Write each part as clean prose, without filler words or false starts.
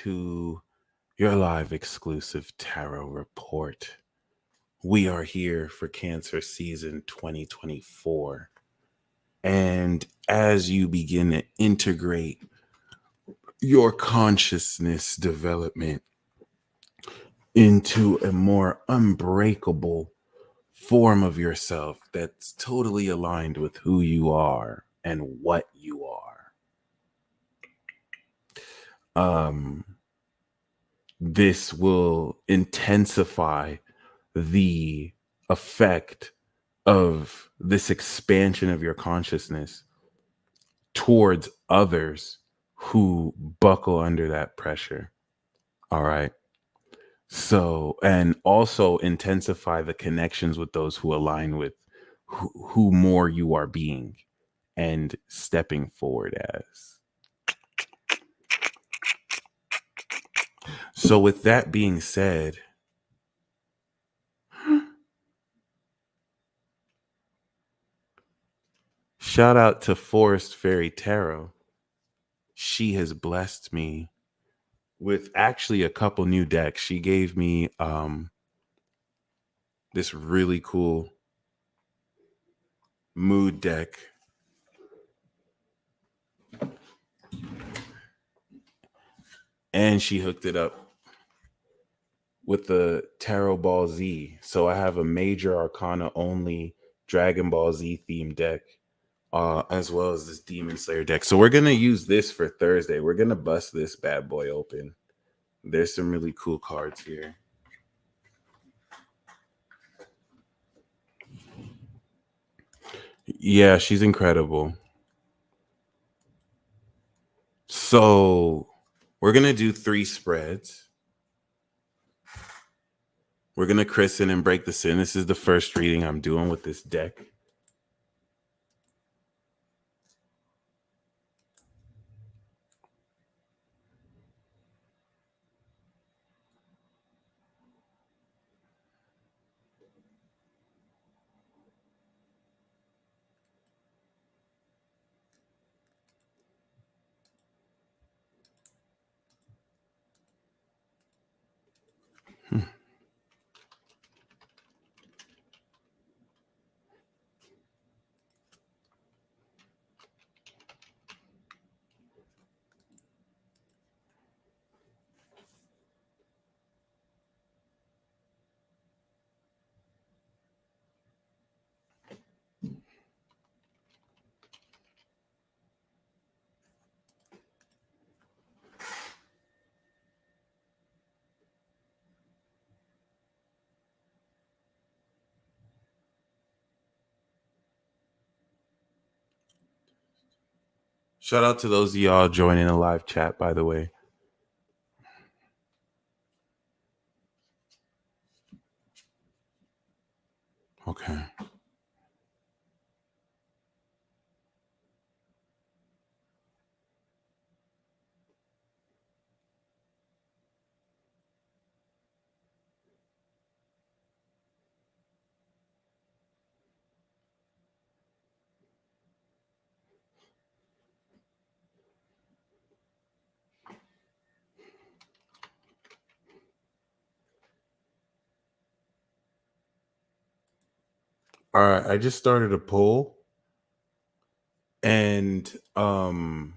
to your live exclusive tarot report. We are here for Cancer season 2024. And as you begin to integrate your consciousness development into a more unbreakable form of yourself that's totally aligned with who you are and what you are. This will intensify the effect of this expansion of your consciousness towards others who buckle under that pressure. All right. So, and also intensify the connections with those who align with who more you are being and stepping forward as. So with that being said, shout out to Forest Fairy Tarot. She has blessed me with actually a couple new decks. She gave me this really cool mood deck. And she hooked it up with the Tarot Ball Z. So I have a major arcana only Dragon Ball Z themed deck, as well as this Demon Slayer deck. So we're going to use this for Thursday. We're going to bust this bad boy open. There's some really cool cards here. Yeah, she's incredible. So we're going to do 3 spreads. We're going to christen and break the sin. This is the first reading I'm doing with this deck. Shout out to those of y'all joining the live chat, by the way. Okay. All right, I just started a poll, and okay,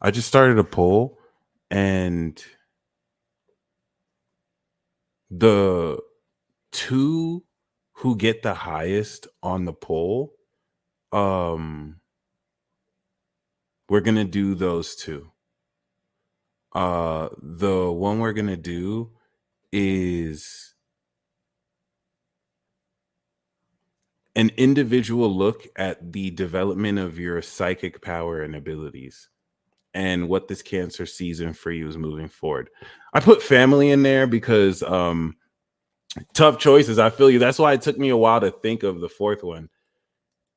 I just started a poll, and the 2 who get the highest on the poll, we're gonna do those 2. The one we're gonna do is an individual look at the development of your psychic power and abilities and what this Cancer season for you is moving forward. I put family in there because tough choices. I feel you. That's why it took me a while to think of the 4th one.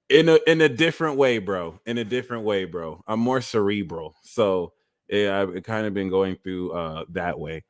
In a different way, bro. In a different way, bro. I'm more cerebral. So yeah, I've kind of been going through that way.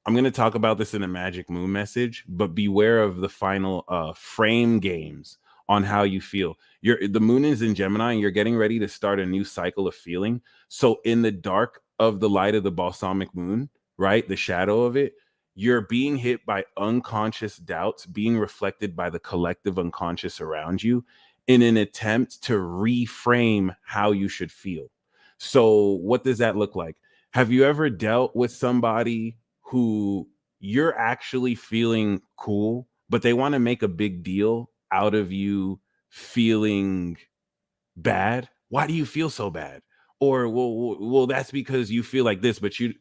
I'm going to talk about this in a Magic Moon message, but beware of the final frame games on how you feel. The moon is in Gemini and you're getting ready to start a new cycle of feeling. So in the dark of the light of the balsamic moon, right? The shadow of it, you're being hit by unconscious doubts being reflected by the collective unconscious around you in an attempt to reframe how you should feel. So what does that look like? Have you ever dealt with somebody who you're actually feeling cool, but they want to make a big deal out of you feeling bad? Why do you feel so bad? Or well, that's because you feel like this, but you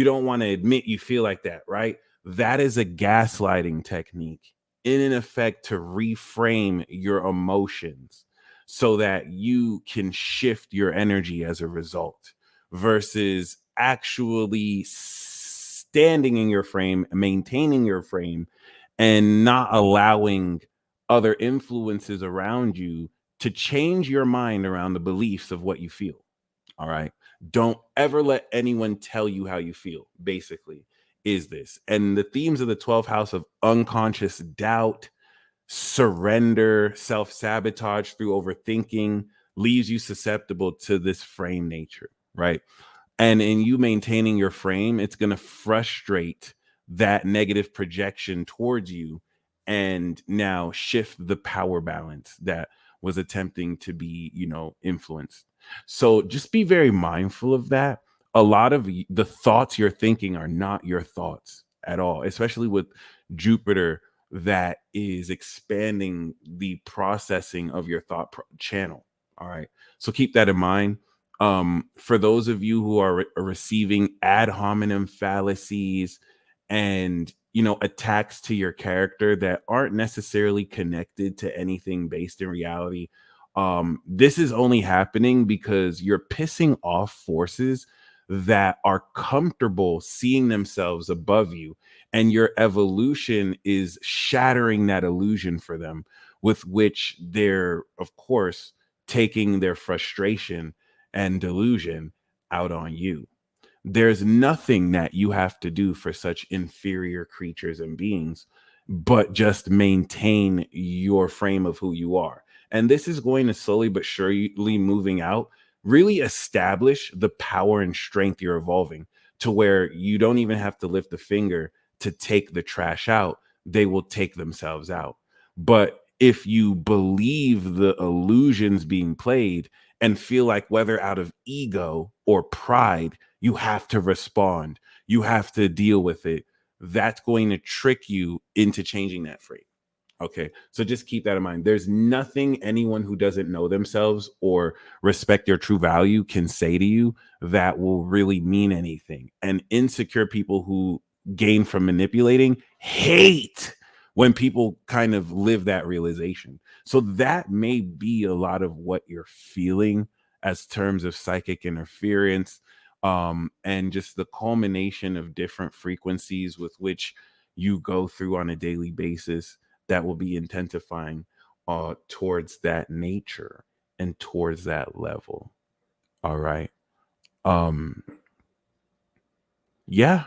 don't want to admit you feel like that, right? That is a gaslighting technique in effect to reframe your emotions so that you can shift your energy as a result versus actually standing in your frame, maintaining your frame, and not allowing other influences around you to change your mind around the beliefs of what you feel. All right. Don't ever let anyone tell you how you feel, basically, is this. And the themes of the 12th house of unconscious doubt, surrender, self sabotage through overthinking leaves you susceptible to this frame nature, right? And in you maintaining your frame, it's going to frustrate that negative projection towards you and now shift the power balance that was attempting to be, influenced. So just be very mindful of that. A lot of the thoughts you're thinking are not your thoughts at all, especially with Jupiter that is expanding the processing of your channel. All right. So keep that in mind. For those of you who are receiving ad hominem fallacies and attacks to your character that aren't necessarily connected to anything based in reality, this is only happening because you're pissing off forces that are comfortable seeing themselves above you, and your evolution is shattering that illusion for them, with which they're of course taking their frustration and delusion out on you. There's nothing that you have to do for such inferior creatures and beings, but just maintain your frame of who you are. And this is going to slowly but surely moving out, really establish the power and strength you're evolving to where you don't even have to lift a finger to take the trash out. They will take themselves out. But if you believe the illusions being played and feel like whether out of ego or pride, you have to respond, you have to deal with it, that's going to trick you into changing that frame. Okay. So just keep that in mind. There's nothing anyone who doesn't know themselves or respect their true value can say to you that will really mean anything. And insecure people who gain from manipulating hate when people kind of live that realization. So that may be a lot of what you're feeling as terms of psychic interference, and just the culmination of different frequencies with which you go through on a daily basis that will be intensifying towards that nature and towards that level. All right. Um, yeah.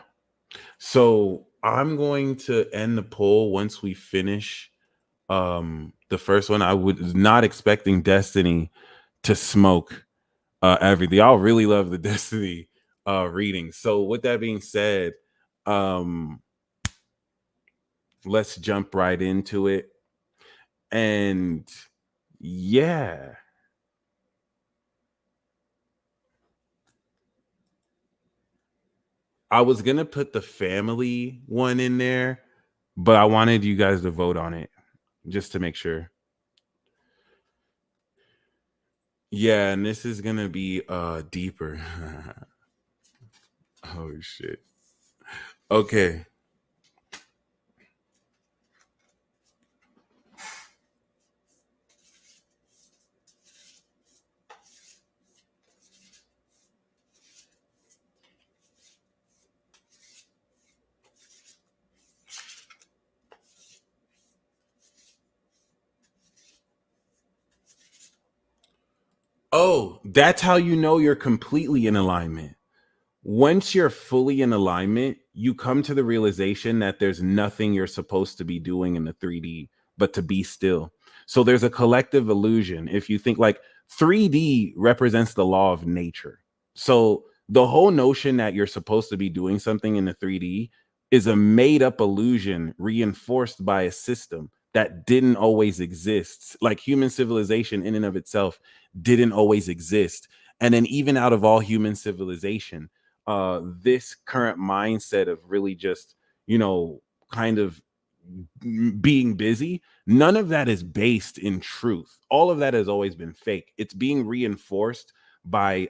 So I'm going to end the poll once we finish the first one. I was not expecting Destiny to smoke everything. Y'all really love the Destiny reading. So with that being said, um, let's jump right into it. And yeah, I was gonna put the family one in there, but I wanted you guys to vote on it just to make sure. Yeah, and this is gonna be deeper. Oh shit. Okay. Oh, that's how you know you're completely in alignment. Once you're fully in alignment, you come to the realization that there's nothing you're supposed to be doing in the 3D but to be still. So there's a collective illusion. If you think like 3D represents the law of nature. So the whole notion that you're supposed to be doing something in the 3D is a made up illusion reinforced by a system that didn't always exist. Like human civilization in and of itself didn't always exist. And then even out of all human civilization, this current mindset of really just, you know, kind of being busy, none of that is based in truth. All of that has always been fake. It's being reinforced by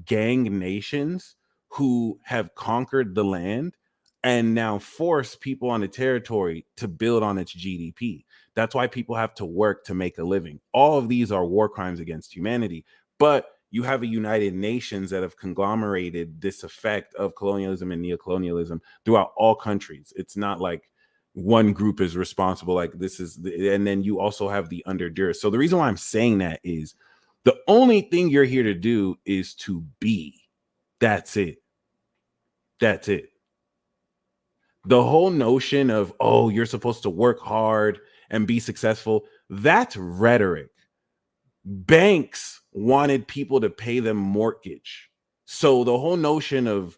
gang nations who have conquered the land and now force people on the territory to build on its GDP. That's why people have to work to make a living. All of these are war crimes against humanity. But you have a United Nations that have conglomerated this effect of colonialism and neocolonialism throughout all countries. It's not like one group is responsible, like this is and then you also have the underdurers. So the reason why I'm saying that is the only thing you're here to do is to be. That's it. That's it. The whole notion of, oh, you're supposed to work hard and be successful, that's rhetoric. Banks wanted people to pay them mortgage. So the whole notion of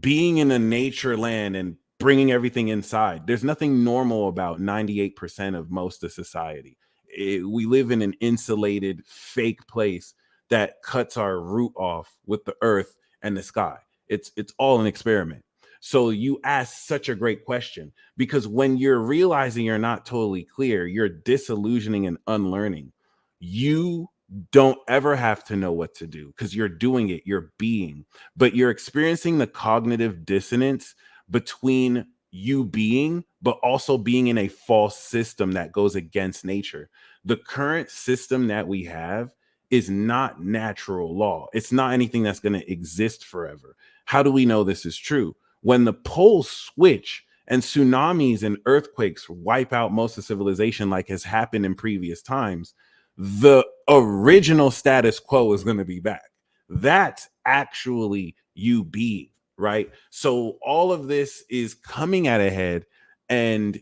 being in a nature land and bringing everything inside, there's nothing normal about 98% of most of society. We live in an insulated fake place that cuts our root off with the earth and the sky. It's all an experiment. So you ask such a great question, because when you're realizing you're not totally clear, you're disillusioning and unlearning. You don't ever have to know what to do because you're doing it, you're being, but you're experiencing the cognitive dissonance between you being, but also being in a false system that goes against nature. The current system that we have is not natural law. It's not anything that's going to exist forever. How do we know this is true? When the poles switch and tsunamis and earthquakes wipe out most of civilization, like has happened in previous times, the original status quo is going to be back. That's actually you being, right? So all of this is coming at a head, and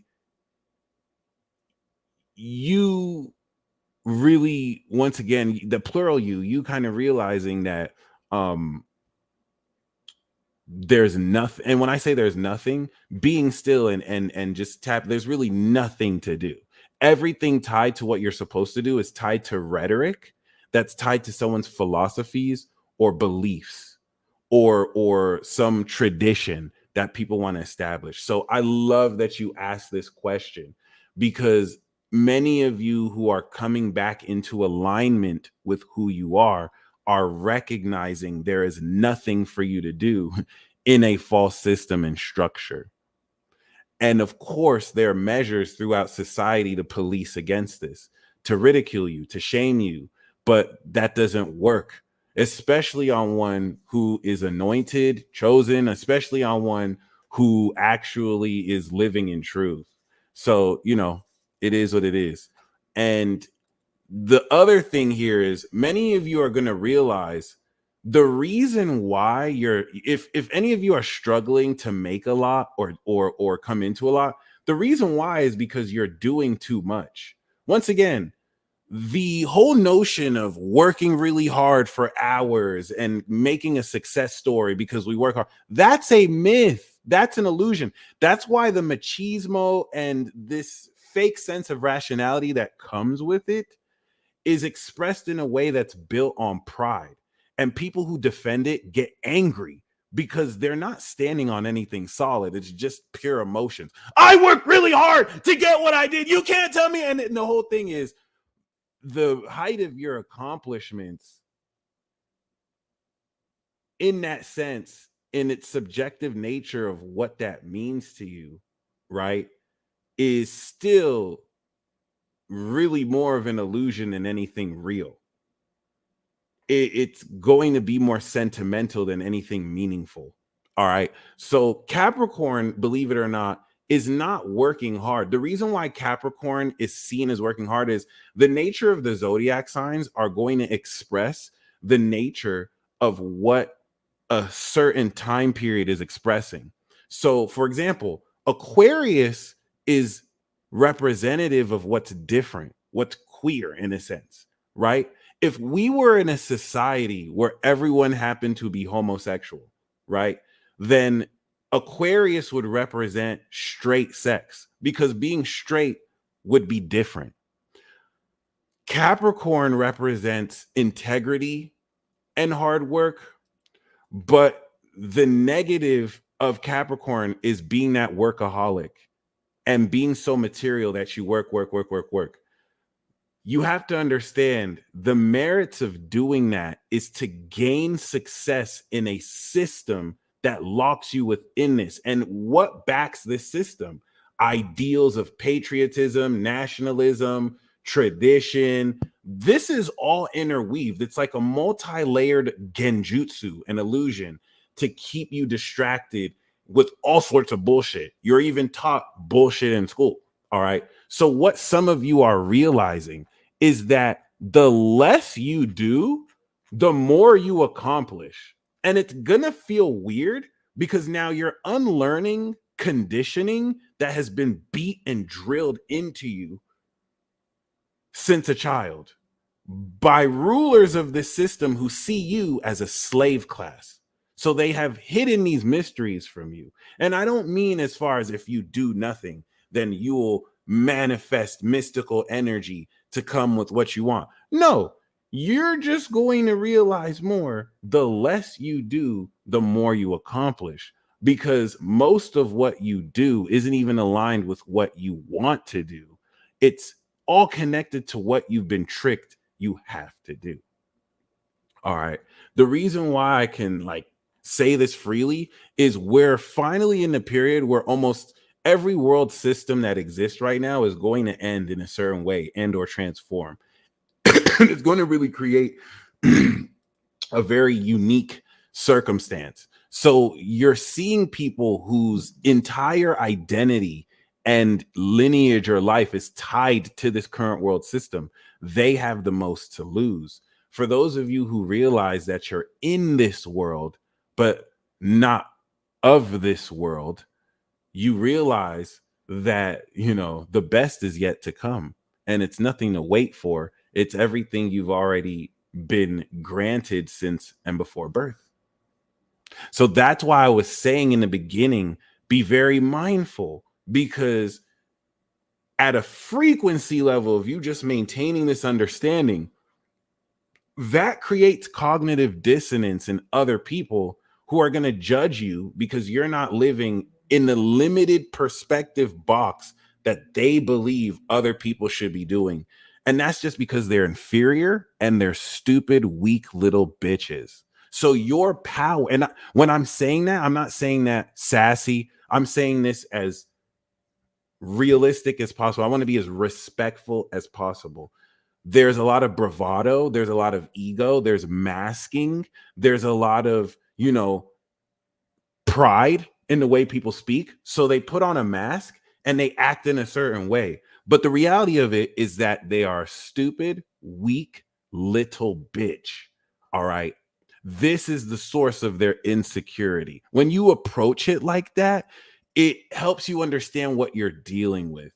you really, once again, the plural you kind of realizing that um there's nothing. And when I say there's nothing, being still and just tap, there's really nothing to do. Everything tied to what you're supposed to do is tied to rhetoric that's tied to someone's philosophies or beliefs or some tradition that people want to establish. So I love that you asked this question, because many of you who are coming back into alignment with who you are recognizing there is nothing for you to do in a false system and structure. And of course, there are measures throughout society to police against this, to ridicule you, to shame you, but that doesn't work, especially on one who is anointed, chosen, especially on one who actually is living in truth. So, you know, it is what it is. And the other thing here is many of you are going to realize the reason why you're, if any of you are struggling to make a lot or come into a lot, the reason why is because you're doing too much. Once again, the whole notion of working really hard for hours and making a success story because we work hard, that's a myth. That's an illusion. That's why the machismo and this fake sense of rationality that comes with it is expressed in a way that's built on pride. And people who defend it get angry because they're not standing on anything solid. It's just pure emotions. I worked really hard to get what I did. You can't tell me. And the whole thing is the height of your accomplishments in that sense, in its subjective nature of what that means to you, right, is still really more of an illusion than anything real. It's going to be more sentimental than anything meaningful. All right. So Capricorn, believe it or not, is not working hard. The reason why Capricorn is seen as working hard is the nature of the zodiac signs are going to express the nature of what a certain time period is expressing. So, for example, Aquarius is representative of what's different, what's queer in a sense, right? If we were in a society where everyone happened to be homosexual, right, then Aquarius would represent straight sex because being straight would be different. Capricorn represents integrity and hard work, but the negative of Capricorn is being that workaholic and being so material that you work, work, work, work, work. You have to understand the merits of doing that is to gain success in a system that locks you within this. And what backs this system? Ideals of patriotism, nationalism, tradition. This is all interweaved. It's like a multi-layered genjutsu, an illusion to keep you distracted with all sorts of bullshit. You're even taught bullshit in school. All right. So what some of you are realizing is that the less you do, the more you accomplish. And it's gonna feel weird because now you're unlearning conditioning that has been beat and drilled into you since a child by rulers of this system who see you as a slave class. So they have hidden these mysteries from you. And I don't mean as far as if you do nothing, then you'll manifest mystical energy to come with what you want. No, you're just going to realize more. The less you do, the more you accomplish, because most of what you do isn't even aligned with what you want to do. It's all connected to what you've been tricked you have to do. All right. The reason why I can like say this freely is we're finally in the period where almost every world system that exists right now is going to end in a certain way and or transform. It's going to really create a very unique circumstance. So you're seeing people whose entire identity and lineage or life is tied to this current world system. They have the most to lose. For those of you who realize that you're in this world, but not of this world, you realize that, you know, the best is yet to come and it's nothing to wait for. It's everything you've already been granted since and before birth. So that's why I was saying in the beginning, be very mindful, because at a frequency level of you just maintaining this understanding, that creates cognitive dissonance in other people who are going to judge you because you're not living in the limited perspective box that they believe other people should be doing. And that's just because they're inferior and they're stupid, weak little bitches. So your power, and when I'm saying that, I'm not saying that sassy. I'm saying this as realistic as possible. I want to be as respectful as possible. There's a lot of bravado, there's a lot of ego, there's masking, there's a lot of, you know, pride in the way people speak. So they put on a mask and they act in a certain way. But the reality of it is that they are stupid, weak, little bitch. All right. This is the source of their insecurity. When you approach it like that, it helps you understand what you're dealing with.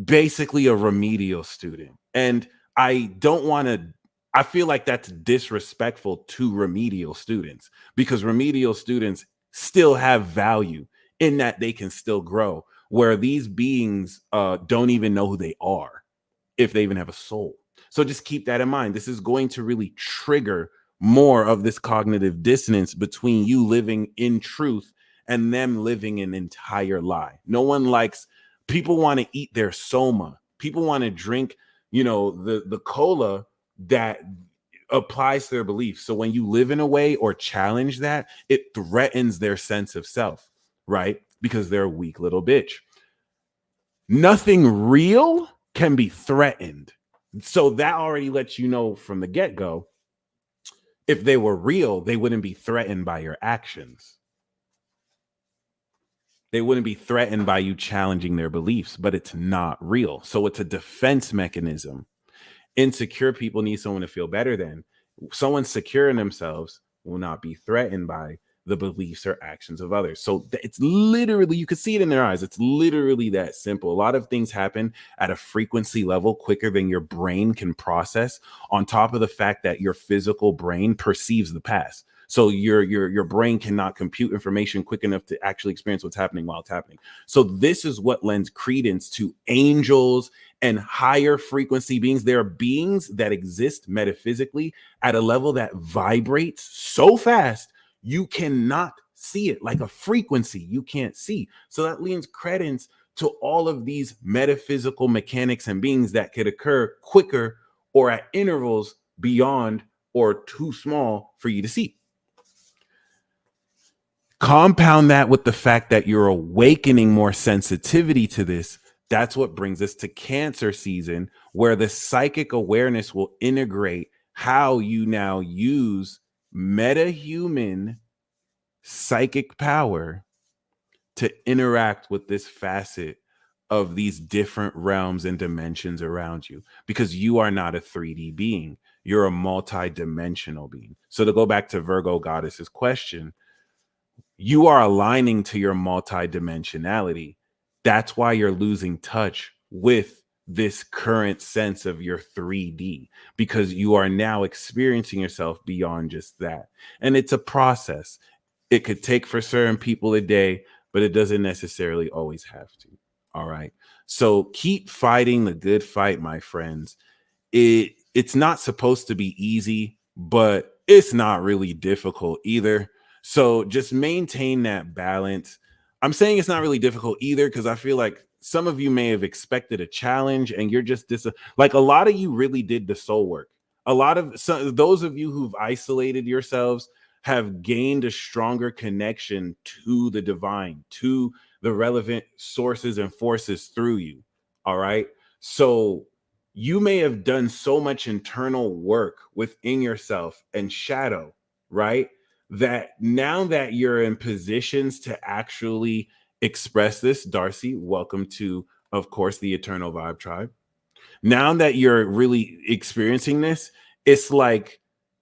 Basically a remedial student. And I don't want to, I feel like that's disrespectful to remedial students, because remedial students still have value in that they can still grow, where these beings don't even know who they are, if they even have a soul. So just keep that in mind. This is going to really trigger more of this cognitive dissonance between you living in truth and them living an entire lie. No one likes, people want to eat their soma. People want to drink, you know, the cola that applies to their beliefs. So when you live in a way or challenge that, it threatens their sense of self, right? Because they're a weak little bitch. Nothing real can be threatened. So that already lets you know from the get-go, if they were real, they wouldn't be threatened by your actions. They wouldn't be threatened by you challenging their beliefs, but it's not real. So it's a defense mechanism. Insecure people need someone to feel better than. Someone secure in themselves will not be threatened by the beliefs or actions of others. So it's literally, you can see it in their eyes. It's literally that simple. A lot of things happen at a frequency level quicker than your brain can process, on top of the fact that your physical brain perceives the past. So your brain cannot compute information quick enough to actually experience what's happening while it's happening. So this is what lends credence to angels and higher frequency beings. There are beings that exist metaphysically at a level that vibrates so fast you cannot see it, like a frequency you can't see. So that lends credence to all of these metaphysical mechanics and beings that could occur quicker or at intervals beyond or too small for you to see. Compound that with the fact that you're awakening more sensitivity to this. That's what brings us to Cancer season, where the psychic awareness will integrate how you now use metahuman psychic power to interact with this facet of these different realms and dimensions around you, because you are not a 3D being. You're a multi-dimensional being. So to go back to Virgo goddess's question, you are aligning to your multidimensionality. That's why you're losing touch with this current sense of your 3D, because you are now experiencing yourself beyond just that. And it's a process. It could take for certain people a day, but it doesn't necessarily always have to. All right. So keep fighting the good fight, my friends. It's not supposed to be easy, but it's not really difficult either. So just maintain that balance. I'm saying it's not really difficult either because I feel like some of you may have expected a challenge and you're just like a lot of you really did the soul work. A lot of those of you who've isolated yourselves have gained a stronger connection to the divine, to the relevant sources and forces through you. All right. So you may have done so much internal work within yourself and shadow, right? That now that you're in positions to actually express this, Darcy, welcome to, of course, the Eternal Vibe Tribe. Now that you're really experiencing this, it's like,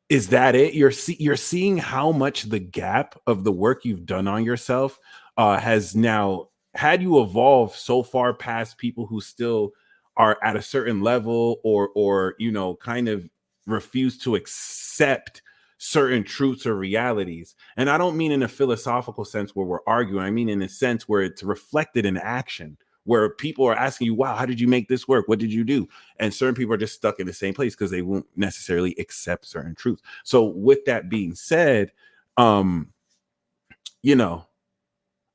is that it? You're seeing how much the gap of the work you've done on yourself has now had you evolve so far past people who still are at a certain level, or kind of refuse to accept certain truths or realities. And I don't mean in a philosophical sense where we're arguing. I mean in a sense where it's reflected in action, where people are asking you, wow, how did you make this work? What did you do? And certain people are just stuck in the same place because they won't necessarily accept certain truths. So with that being said, um, you know,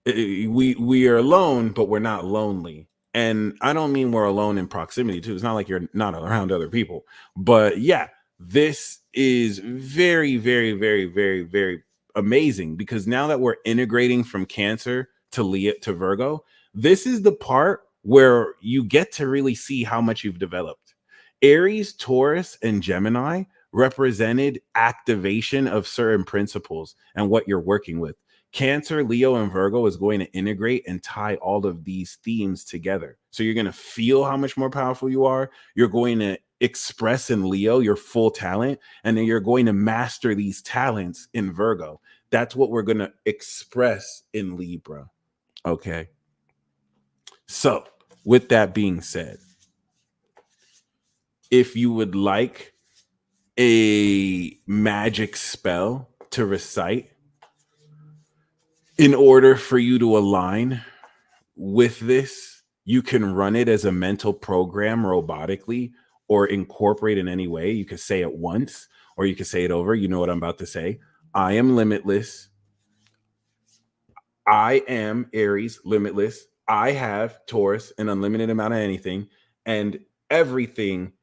we are alone, but we're not lonely. And I don't mean we're alone in proximity too. It's not like you're not around other people. But yeah, this is very, very, very, very, very amazing, because now that we're integrating from Cancer to Leo to Virgo, this is the part where you get to really see how much you've developed. Aries, Taurus, and Gemini represented activation of certain principles and what you're working with. Cancer, Leo, and Virgo is going to integrate and tie all of these themes together. So you're going to feel how much more powerful you are. You're going to express in Leo your full talent, and then you're going to master these talents in Virgo. That's what we're going to express in Libra. Okay. So with that being said, if you would like a magic spell to recite in order for you to align with this, you can run it as a mental program robotically or incorporate in any way. You could say it once or you could say it over. You know what I'm about to say. I am limitless. I am Aries, limitless. I have Taurus, an unlimited amount of anything. And everything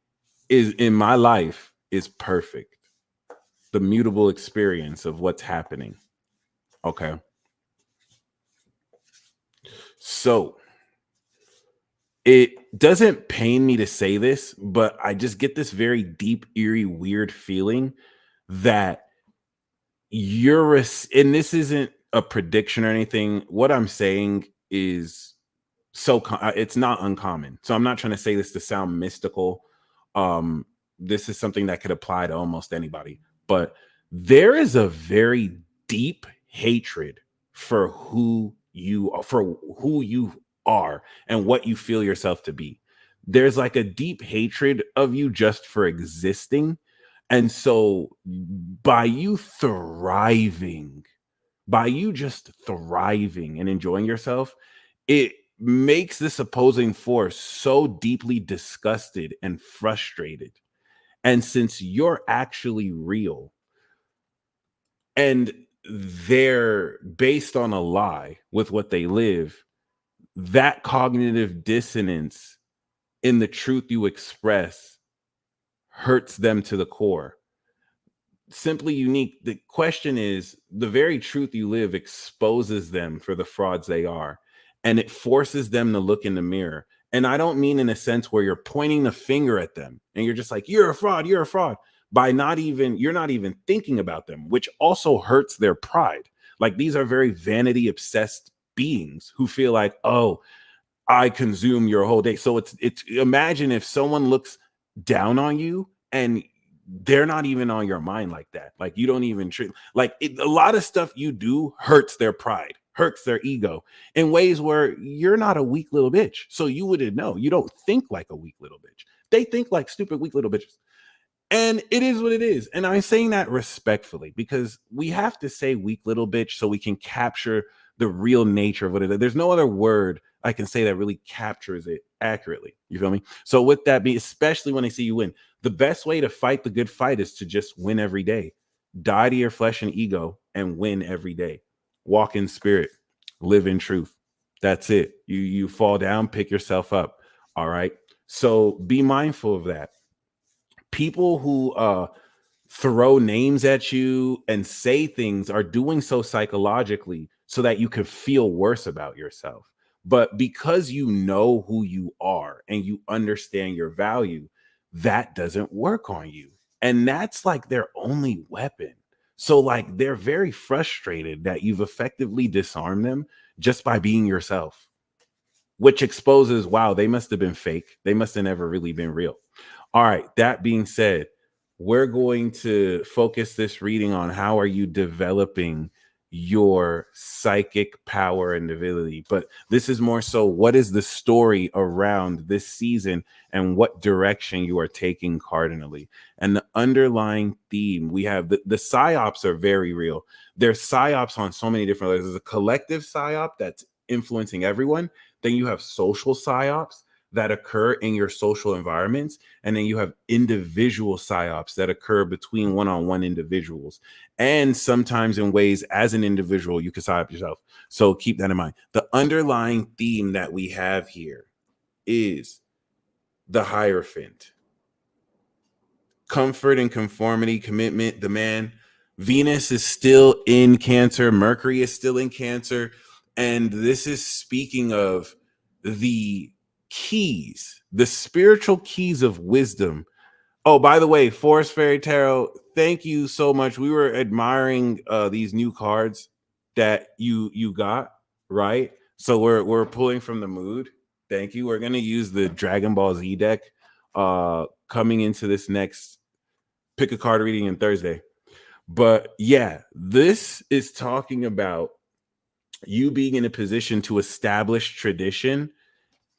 is in my life is perfect. The mutable experience of what's happening. Okay. So it doesn't pain me to say this, but I just get this very deep, eerie, weird feeling that and this isn't a prediction or anything. What I'm saying is it's not uncommon. So I'm not trying to say this to sound mystical. This is something that could apply to almost anybody, but there is a very deep hatred for who you are and what you feel yourself to be. There's like a deep hatred of you just for existing. And so by you thriving, by you just thriving and enjoying yourself, it makes this opposing force so deeply disgusted and frustrated. And since you're actually real and they're based on a lie with what they live, that cognitive dissonance in the truth you express hurts them to the core. Simply unique. The question is, the very truth you live exposes them for the frauds they are, and it forces them to look in the mirror. And I don't mean in a sense where you're pointing the finger at them and you're just like, you're a fraud, you're a fraud, by you're not even thinking about them, which also hurts their pride. Like, these are very vanity obsessed beings who feel like, oh, I consume your whole day. So it's imagine if someone looks down on you and they're not even on your mind like that. Like, you don't even treat like a lot of stuff you do hurts their pride, hurts their ego in ways where you're not a weak little bitch. So you wouldn't know. You don't think like a weak little bitch. They think like stupid weak little bitches. And it is what it is. And I'm saying that respectfully because we have to say weak little bitch so we can capture the real nature of what it is. There's no other word I can say that really captures it accurately. You feel me? So with that being, especially when they see you win, the best way to fight the good fight is to just win every day. Die to your flesh and ego and win every day. Walk in spirit, live in truth. That's it. You fall down, pick yourself up. All right. So be mindful of that. People who throw names at you and say things are doing so psychologically so that you can feel worse about yourself. But because you know who you are and you understand your value, that doesn't work on you. And that's like their only weapon. So, like, they're very frustrated that you've effectively disarmed them just by being yourself, which exposes, wow, they must have been fake. They must have never really been real. All right. That being said, we're going to focus this reading on how are you developing your psychic power and ability. But this is more so, what is the story around this season and what direction you are taking cardinally? And the underlying theme, we have the psyops are very real. There's psyops on so many different levels. There's a collective psyop that's influencing everyone. Then you have social psyops that occur in your social environments. And then you have individual psyops that occur between one-on-one individuals. And sometimes in ways as an individual, you can psyop yourself. So keep that in mind. The underlying theme that we have here is the Hierophant. Comfort and conformity, commitment, demand. Venus is still in Cancer. Mercury is still in Cancer. And this is speaking of the keys, the spiritual keys of wisdom. Oh, by the way, Forest Fairy Tarot, thank you so much. We were admiring these new cards that you got, right? So we're pulling from the mood. Thank you. We're gonna use the Dragon Ball Z deck coming into this next pick a card reading on Thursday. But yeah, this is talking about you being in a position to establish tradition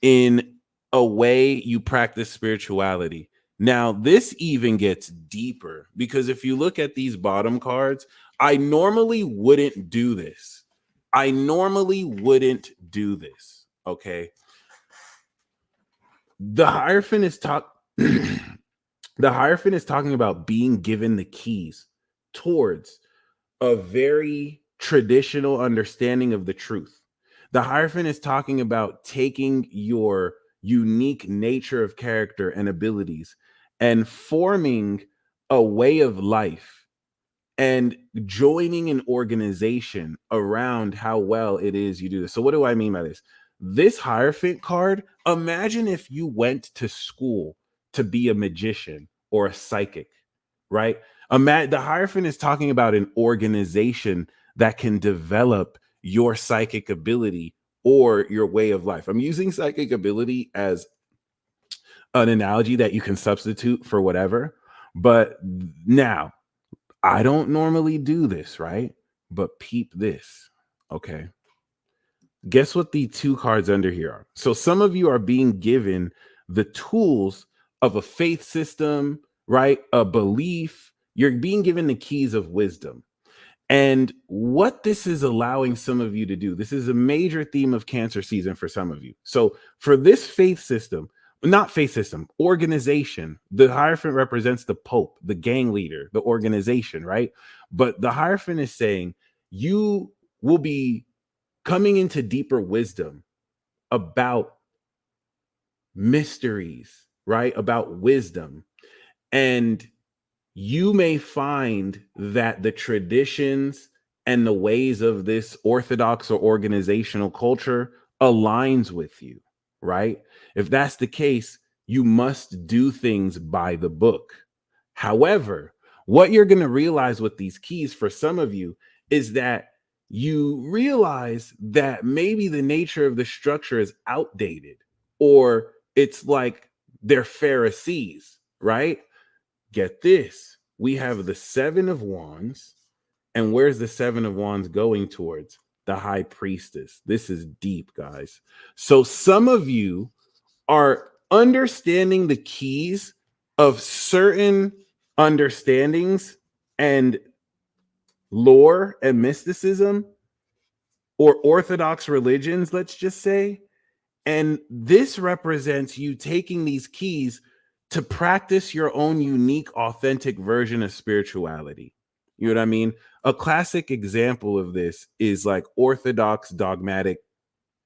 in a way you practice spirituality. Now, this even gets deeper because if you look at these bottom cards, I normally wouldn't do this. I normally wouldn't do this. Okay. The Hierophant is the Hierophant is talking about being given the keys towards a very traditional understanding of the truth. The Hierophant is talking about taking your unique nature of character and abilities and forming a way of life and joining an organization around how well it is you do this. So, what do I mean by this? This Hierophant card, imagine if you went to school to be a magician or a psychic, right? The Hierophant is talking about an organization that can develop your psychic ability or your way of life. I'm using psychic ability as an analogy that you can substitute for whatever. But now, I don't normally do this, right? But peep this. Okay. Guess what the two cards under here are? So some of you are being given the tools of a faith system, right? A belief. You're being given the keys of wisdom. And what this is allowing some of you to do, this is a major theme of Cancer season for some of you. So for this faith system, not faith system, organization, the Hierophant represents the Pope, the gang leader, the organization, right? But the Hierophant is saying you will be coming into deeper wisdom about mysteries, right? About wisdom. And you may find that the traditions and the ways of this orthodox or organizational culture aligns with you, right? If that's the case, you must do things by the book. However, what you're going to realize with these keys for some of you is that you realize that maybe the nature of the structure is outdated, or it's like they're Pharisees, right? Get this. We have the Seven of Wands. And where's the Seven of Wands going towards? The High Priestess. This is deep, guys. So some of you are understanding the keys of certain understandings and lore and mysticism or orthodox religions, let's just say. And this represents you taking these keys to practice your own unique, authentic version of spirituality. You know what I mean? A classic example of this is like orthodox dogmatic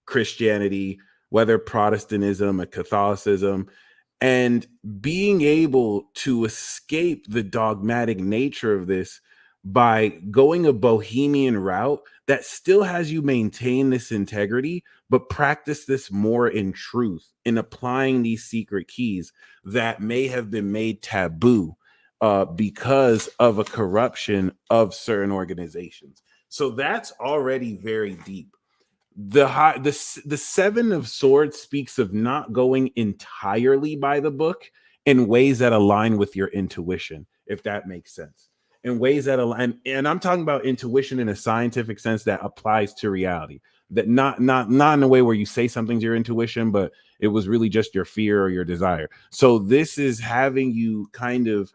Christianity, whether Protestantism or Catholicism, and being able to escape the dogmatic nature of this by going a bohemian route that still has you maintain this integrity, but practice this more in truth, in applying these secret keys that may have been made taboo because of a corruption of certain organizations. So that's already very deep. The Seven of Swords speaks of not going entirely by the book in ways that align with your intuition, if that makes sense. In ways that align, and I'm talking about intuition in a scientific sense that applies to reality. That not in a way where you say something's your intuition, but it was really just your fear or your desire. So this is having you kind of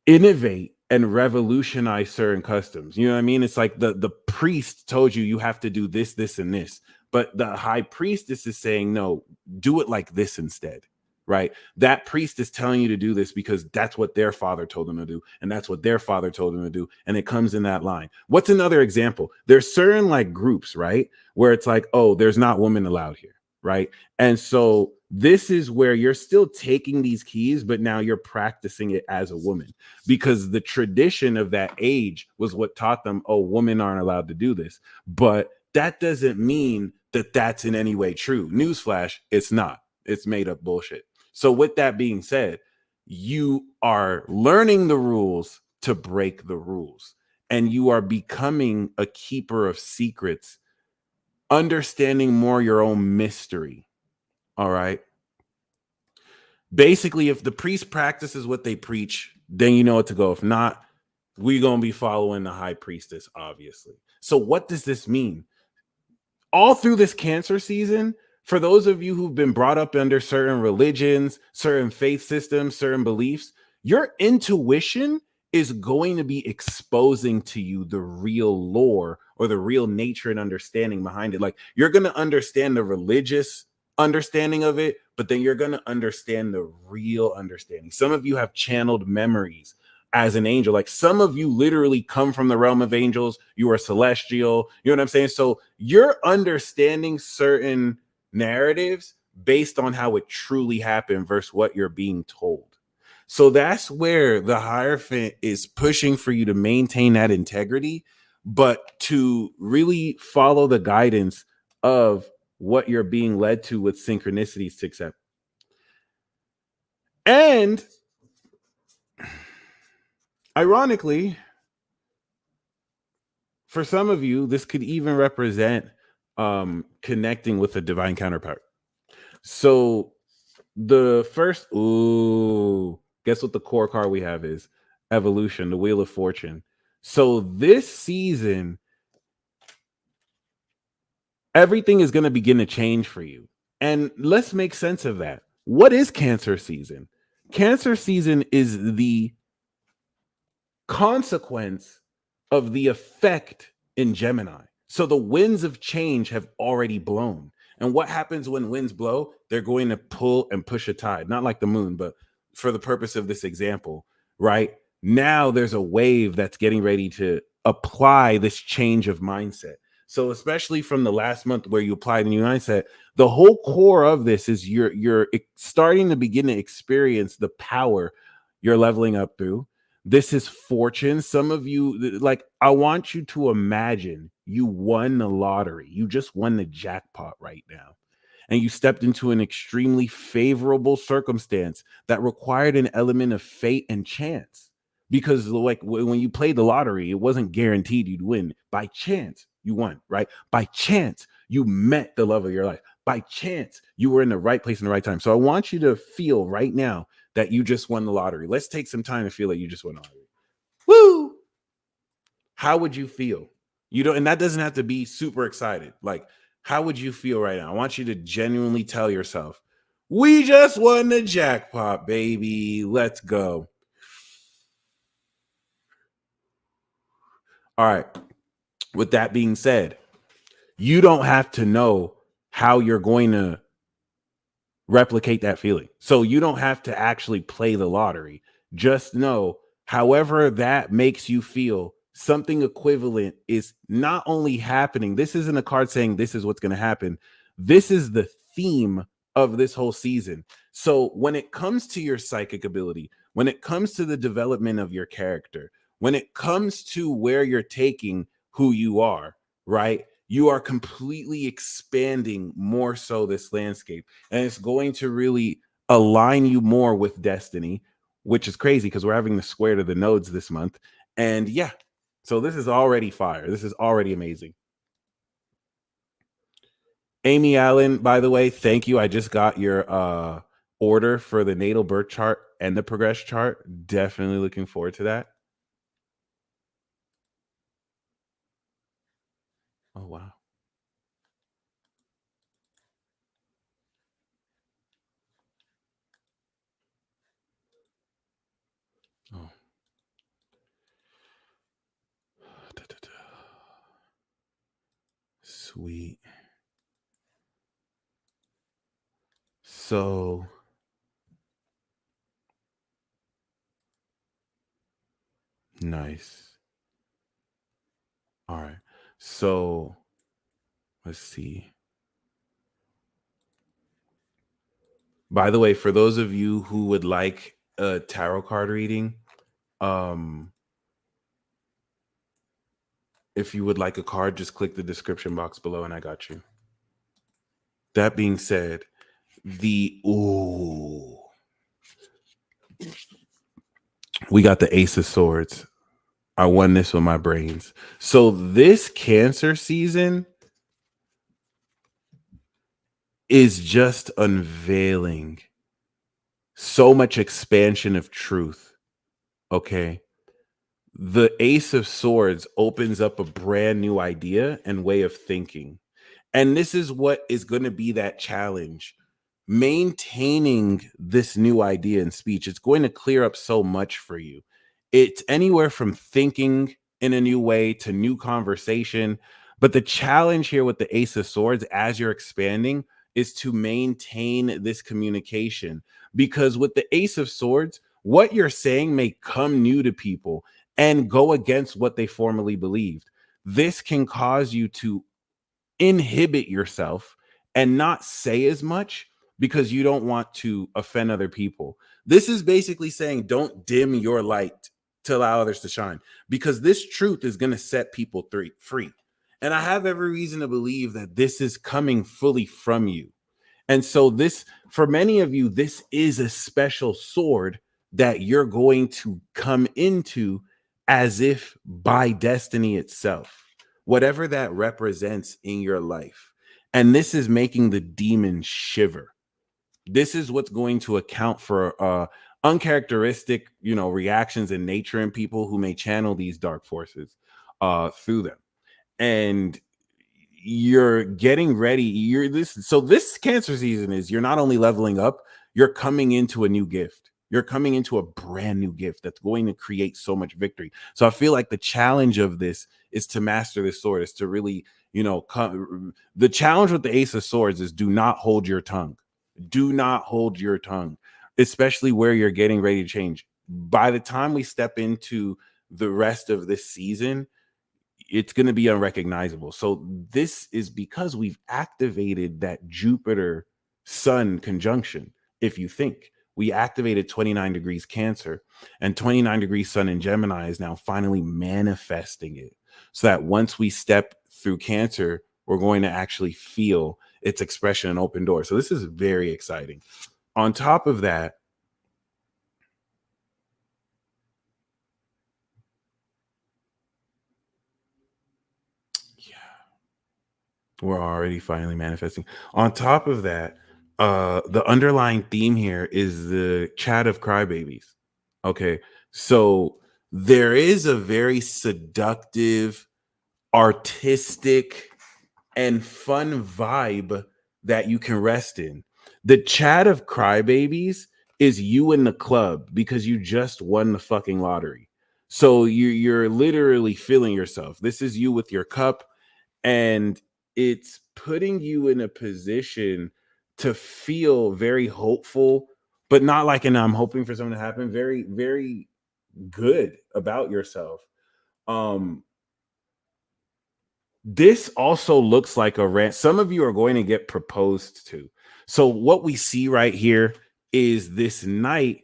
innovate and revolutionize certain customs. You know what I mean? It's like the priest told you have to do this, this, and this, but the high priestess is saying, no, do it like this instead. Right? That priest is telling you to do this because that's what their father told them to do, and that's what their father told them to do, and it comes in that line. What's another example? There's certain like groups, right, where it's like, oh, there's not women allowed here, right? And so this is where you're still taking these keys, but now you're practicing it as a woman, because the tradition of that age was what taught them, oh, women aren't allowed to do this. But that doesn't mean that that's in any way true. Newsflash, it's not. It's made up bullshit. So with that being said, you are learning the rules to break the rules, and you are becoming a keeper of secrets, understanding more your own mystery. All right. Basically, if the priest practices what they preach, then you know what to go. If not, we're going to be following the high priestess, obviously. So what does this mean? All through this Cancer season, for those of you who've been brought up under certain religions, certain faith systems, certain beliefs, your intuition is going to be exposing to you the real lore or the real nature and understanding behind it. Like, you're going to understand the religious understanding of it, but then you're going to understand the real understanding. Some of you have channeled memories as an angel. Like, some of you literally come from the realm of angels. You are celestial. You know what I'm saying? So you're understanding certain narratives based on how it truly happened versus what you're being told. So that's where the Hierophant is pushing for you to maintain that integrity, but to really follow the guidance of what you're being led to with synchronicities to accept. And ironically, for some of you, this could even represent connecting with a divine counterpart. So the first, guess what the core card we have is? Evolution, the Wheel of Fortune. So this season, everything is going to begin to change for you. And let's make sense of that. What is Cancer season? Cancer season is the consequence of the effect in Gemini. So the winds of change have already blown. And what happens when winds blow? They're going to pull and push a tide, not like the moon, but for the purpose of this example, right? Now there's a wave that's getting ready to apply this change of mindset. So especially from the last month where you applied the new mindset, the whole core of this is you're starting to begin to experience the power you're leveling up through. This is fortune. Some of you, like, I want you to imagine you won the lottery. You just won the jackpot right now. And you stepped into an extremely favorable circumstance that required an element of fate and chance. Because, like, when you played the lottery, it wasn't guaranteed you'd win. By chance, you won, right? By chance, you met the love of your life. By chance, you were in the right place in the right time. So I want you to feel right now that you just won the lottery. Let's take some time to feel that you just won the lottery. Woo! How would you feel? You don't, and that doesn't have to be super excited. Like, how would you feel right now? I want you to genuinely tell yourself, we just won the jackpot, baby. Let's go. All right. With that being said, you don't have to know how you're going to replicate that feeling. So you don't have to actually play the lottery. Just know, however that makes you feel, something equivalent is not only happening. This isn't a card saying this is what's going to happen. This is the theme of this whole season. So when it comes to your psychic ability, when it comes to the development of your character, when it comes to where you're taking who you are, right? You are completely expanding more so this landscape, and it's going to really align you more with destiny, which is crazy because we're having the square to the nodes this month. And yeah, so this is already fire. This is already amazing. Amy Allen, by the way, thank you. I just got your order for the natal birth chart and the progress chart. Definitely looking forward to that. Oh wow. Oh. Sweet. So nice. All right. So let's see. By the way, for those of you who would like a tarot card reading, um, if you would like a card, just click the description box below and I got you. That being said, we got the Ace of Swords. I won this with my brains. So this Cancer season is just unveiling so much expansion of truth. Okay. The Ace of Swords opens up a brand new idea and way of thinking. And this is what is going to be that challenge. Maintaining this new idea in speech, it's going to clear up so much for you. It's anywhere from thinking in a new way to new conversation. But the challenge here with the Ace of Swords, as you're expanding, is to maintain this communication. Because with the Ace of Swords, what you're saying may come new to people and go against what they formerly believed. This can cause you to inhibit yourself and not say as much because you don't want to offend other people. This is basically saying don't dim your light to allow others to shine, because this truth is going to set people free. And I have every reason to believe that this is coming fully from you. And so this, for many of you, this is a special sword that you're going to come into as if by destiny itself, whatever that represents in your life. And this is making the demon shiver. This is what's going to account for uncharacteristic, reactions in nature in people who may channel these dark forces through them. And you're getting ready. This Cancer season is, you're not only leveling up, you're coming into a new gift. You're coming into a brand new gift that's going to create so much victory. So I feel like the challenge of this is to master this sword, is to really, the challenge with the Ace of Swords is, do not hold your tongue. Do not hold your tongue, especially where you're getting ready to change. By the time we step into the rest of this season, it's going to be unrecognizable. So this is because we've activated that Jupiter Sun conjunction. If you think, we activated 29 degrees Cancer, and 29 degrees Sun in Gemini is now finally manifesting it, so that once we step through Cancer, we're going to actually feel its expression and open door. So this is very exciting. On top of that, we're already finally manifesting. On top of that, the underlying theme here is the chat of crybabies. Okay. So there is a very seductive, artistic, and fun vibe that you can rest in. The chat of crybabies is you in the club because you just won the fucking lottery. So you're literally feeling yourself. This is you with your cup, and it's putting you in a position to feel very hopeful, but not like an I'm hoping for something to happen. Very, very good about yourself. Um, this also looks like a rant. Some of you are going to get proposed to. So what we see right here is this knight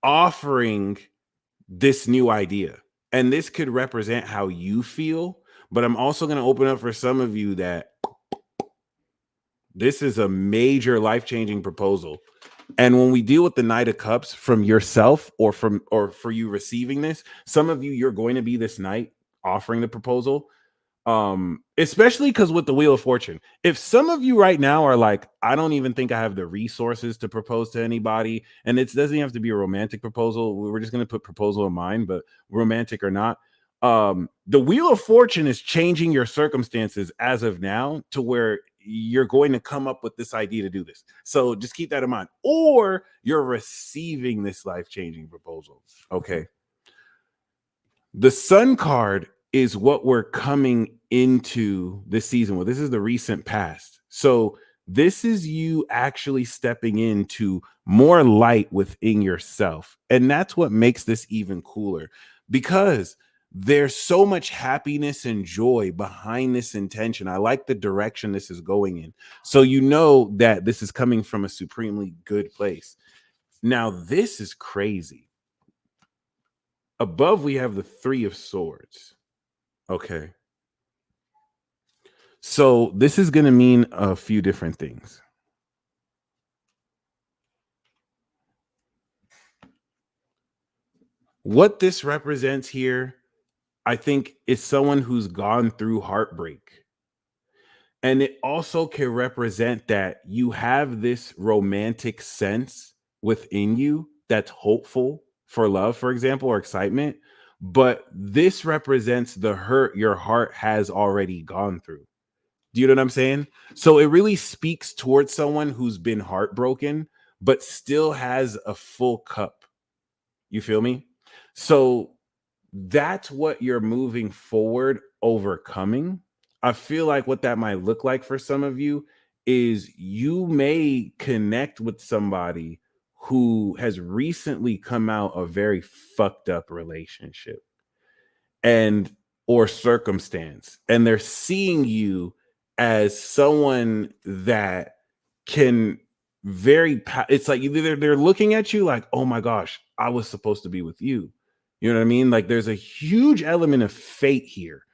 offering this new idea. And this could represent how you feel, but I'm also going to open up for some of you that this is a major life-changing proposal. And when we deal with the Knight of Cups from yourself, or for you receiving this, some of you, you're going to be this knight offering the proposal. Especially because with the Wheel of Fortune, if some of you right now are like, I don't even think I have the resources to propose to anybody, and it doesn't have to be a romantic proposal, we're just going to put proposal in mind, but romantic or not, the Wheel of Fortune is changing your circumstances as of now to where you're going to come up with this idea to do this. So just keep that in mind, or you're receiving this life-changing proposal. Okay. The Sun card is what we're coming into this season with. This is the recent past. So this is you actually stepping into more light within yourself. And that's what makes this even cooler, because there's so much happiness and joy behind this intention. I like the direction this is going in. So you know that this is coming from a supremely good place. Now, this is crazy. Above, we have the Three of Swords. Okay. So this is going to mean a few different things. What this represents here, I think, is someone who's gone through heartbreak. And it also can represent that you have this romantic sense within you that's hopeful for love, for example, or excitement. But this represents the hurt your heart has already gone through. Do you know what I'm saying? So it really speaks towards someone who's been heartbroken, but still has a full cup. You feel me? So that's what you're moving forward, overcoming. I feel like what that might look like for some of you is you may connect with somebody who has recently come out a very fucked up relationship and or circumstance, and they're seeing you as someone that can it's like they're looking at you like, oh my gosh, I was supposed to be with you. You know what I mean? Like there's a huge element of fate here.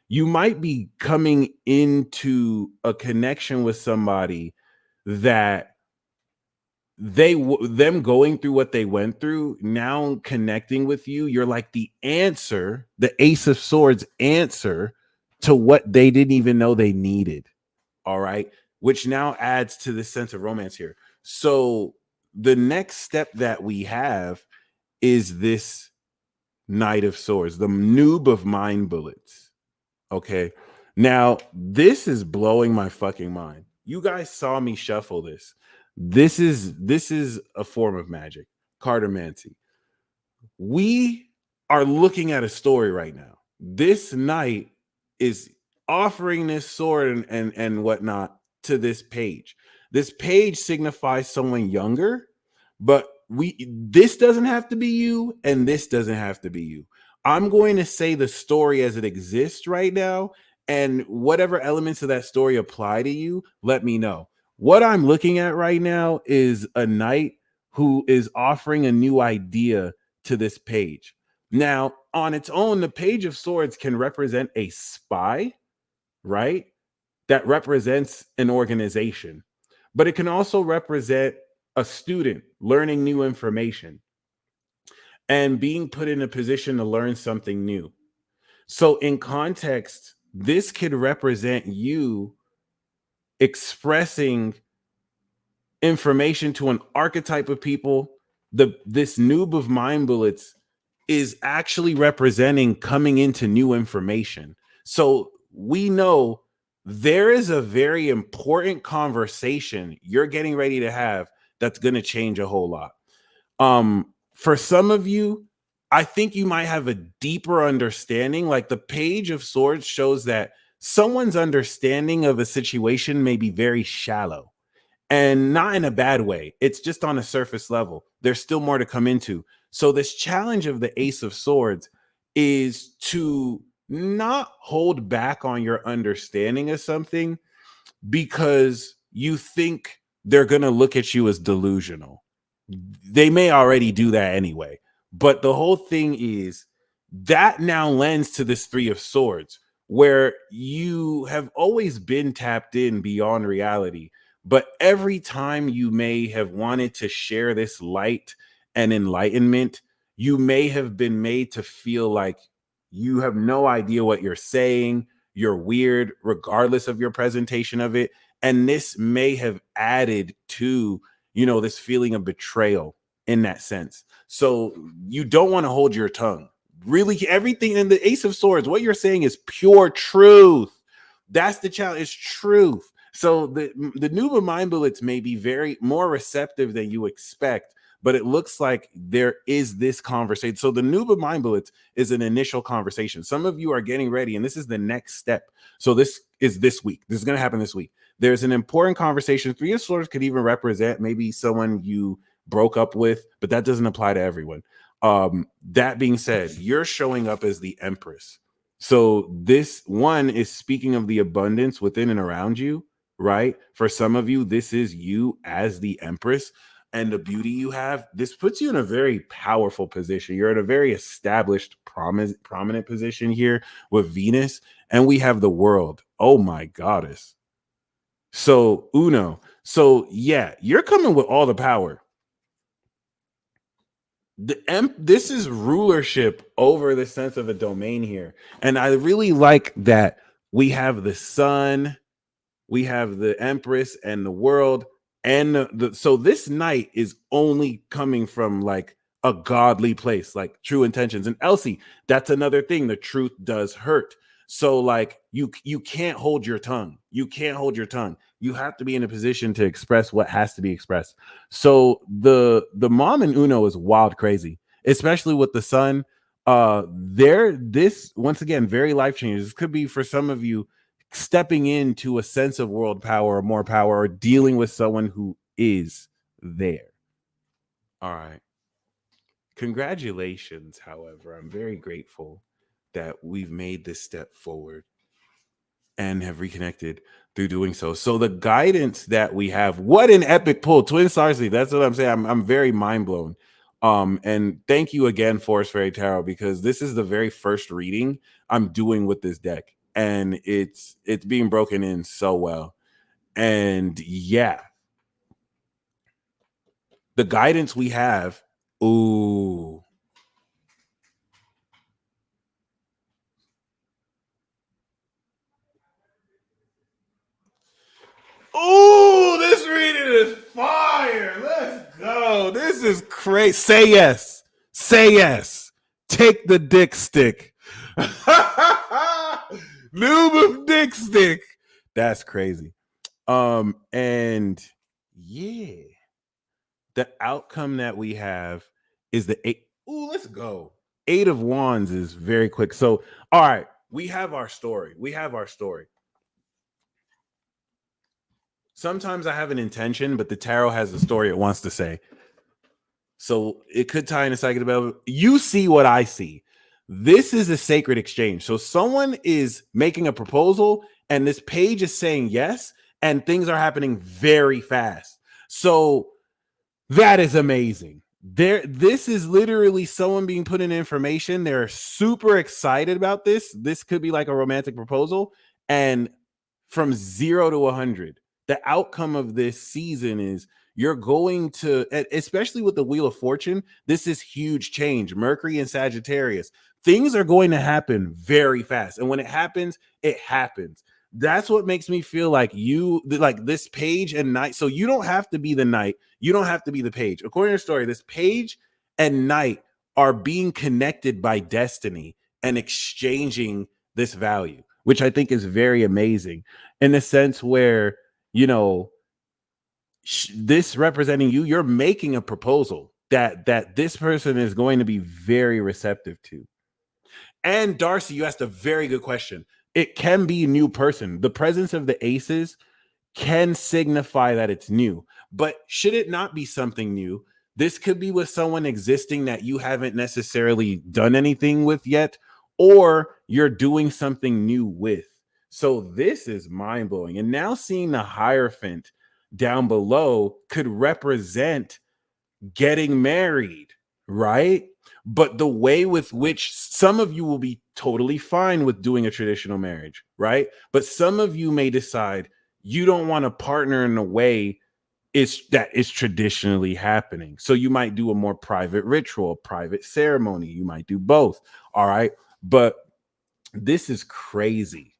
You might be coming into a connection with somebody that them going through what they went through, now connecting with you, you're like the answer, the Ace of Swords answer to what they didn't even know they needed. All right, which now adds to the sense of romance here. So the next step that we have is this Knight of Swords, the noob of mind bullets. Okay. Now, this is blowing my fucking mind. You guys saw me shuffle this. This is a form of magic, cartomancy. We are looking at a story right now. This knight is offering this sword and whatnot to this page. This page signifies someone younger, but this doesn't have to be you, and this doesn't have to be you. I'm going to say the story as it exists right now, and whatever elements of that story apply to you, let me know. What I'm looking at right now is a knight who is offering a new idea to this page. Now, on its own, the Page of Swords can represent a spy, right? That represents an organization, but it can also represent a student learning new information and being put in a position to learn something new. So, in context, this could represent you expressing information to an archetype of people. This noob of mind bullets is actually representing coming into new information. So we know there is a very important conversation you're getting ready to have that's going to change a whole lot. For some of you, I think you might have a deeper understanding. Like the Page of Swords shows that someone's understanding of a situation may be very shallow, and not in a bad way. It's just on a surface level. There's still more to come into. So this challenge of the Ace of Swords is to not hold back on your understanding of something because you think they're going to look at you as delusional. They may already do that anyway. But the whole thing is that now lends to this Three of Swords, where you have always been tapped in beyond reality. But every time you may have wanted to share this light and enlightenment, you may have been made to feel like you have no idea what you're saying. You're weird, regardless of your presentation of it. And this may have added to, this feeling of betrayal in that sense. So you don't want to hold your tongue. Really, everything in the Ace of Swords, what you're saying is pure truth. That's the challenge. It's truth. So the Nuba mind bullets may be very more receptive than you expect, but it looks like there is this conversation. So the Nuba mind bullets is an initial conversation. Some of you are getting ready, and this is the next step. So this is this week. This is going to happen this week. There's an important conversation. Three of Swords could even represent maybe someone you broke up with, but that doesn't apply to everyone. That being said, you're showing up as the Empress. So this one is speaking of the abundance within and around you, right? For some of you, this is you as the Empress and the beauty you have. This puts you in a very powerful position. You're in a very established, prominent position here with Venus, and we have the world. Oh my goddess. So Uno. So yeah, you're coming with all the power. This is rulership over the sense of a domain here, and I really like that we have the sun, we have the Empress and the world, and so this night is only coming from like a godly place, like true intentions. And Elsie, that's another thing. The truth does hurt. So like you can't hold your tongue. You can't hold your tongue. You have to be in a position to express what has to be expressed. So the mom and Uno is wild crazy, especially with the son. This once again very life changing. This could be for some of you stepping into a sense of world power or more power, or dealing with someone who is there. All right. Congratulations, however. I'm very grateful that we've made this step forward and have reconnected through doing so. So the guidance that we have, what an epic pull. Twin Sarsi, that's what I'm saying. I'm very mind blown. And thank you again, Forest Fairy Tarot, because this is the very first reading I'm doing with this deck. And it's being broken in so well. And yeah, the guidance we have, ooh. Ooh, this reading is fire. Let's go. Yo, this is crazy. Say yes. Say yes. Take the dick stick. Lube of dick stick. That's crazy. And yeah, the outcome that we have is the eight. Ooh, let's go. Eight of Wands is very quick. So, all right, we have our story. We have our story. Sometimes I have an intention, but the tarot has a story it wants to say. So it could tie into psychic development. You see what I see. This is a sacred exchange. So someone is making a proposal, and this page is saying yes, and things are happening very fast. So that is amazing. This is literally someone being put in information. They're super excited about this. This could be like a romantic proposal, and from 0 to 100, the outcome of this season is you're going to, especially with the Wheel of Fortune, this is huge change. Mercury and Sagittarius, things are going to happen very fast, and when it happens, it happens. That's what makes me feel like this page and knight. So you don't have to be the knight. You don't have to be the page. According to your story, this page and knight are being connected by destiny and exchanging this value, which I think is very amazing in the sense where, this representing you, you're making a proposal that this person is going to be very receptive to. And Darcy, you asked a very good question. It can be a new person. The presence of the aces can signify that it's new. But should it not be something new, this could be with someone existing that you haven't necessarily done anything with yet, or you're doing something new with. So this is mind-blowing. And now seeing the Hierophant down below could represent getting married, right? But the way with which some of you will be totally fine with doing a traditional marriage, right? But some of you may decide you don't want to partner in a way that is traditionally happening. So you might do a more private ritual, private ceremony. You might do both. All right. But this is crazy.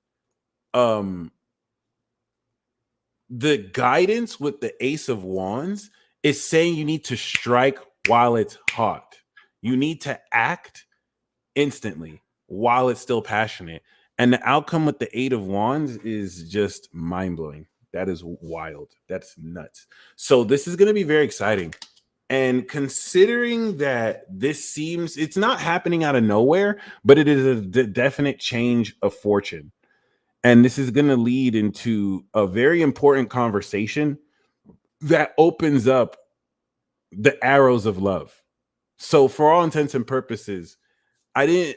The guidance with the Ace of Wands is saying you need to strike while it's hot. You need to act instantly while it's still passionate. And the outcome with the Eight of Wands is just mind-blowing. That is wild. That's nuts. So this is going to be very exciting. And considering that it's not happening out of nowhere, but it is a definite change of fortune. And this is going to lead into a very important conversation that opens up the arrows of love. So for all intents and purposes, I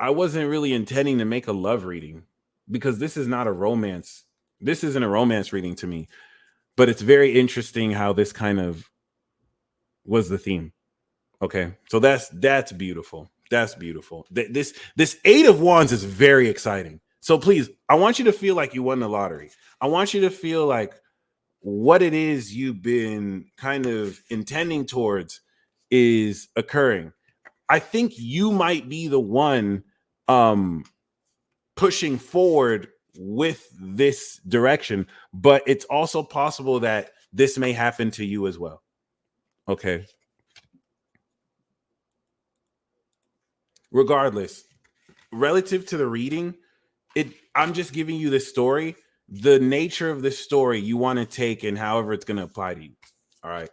wasn't really intending to make a love reading because this is not a romance. This isn't a romance reading to me, but it's very interesting how this kind of was the theme. Okay. So that's beautiful. That's beautiful. This Eight of Wands is very exciting. So please, I want you to feel like you won the lottery. I want you to feel like what it is you've been kind of intending towards is occurring. I think you might be the one pushing forward with this direction, but it's also possible that this may happen to you as well. Okay. Regardless, relative to the reading, I'm just giving you this story. The nature of this story you want to take and however it's going to apply to you. All right.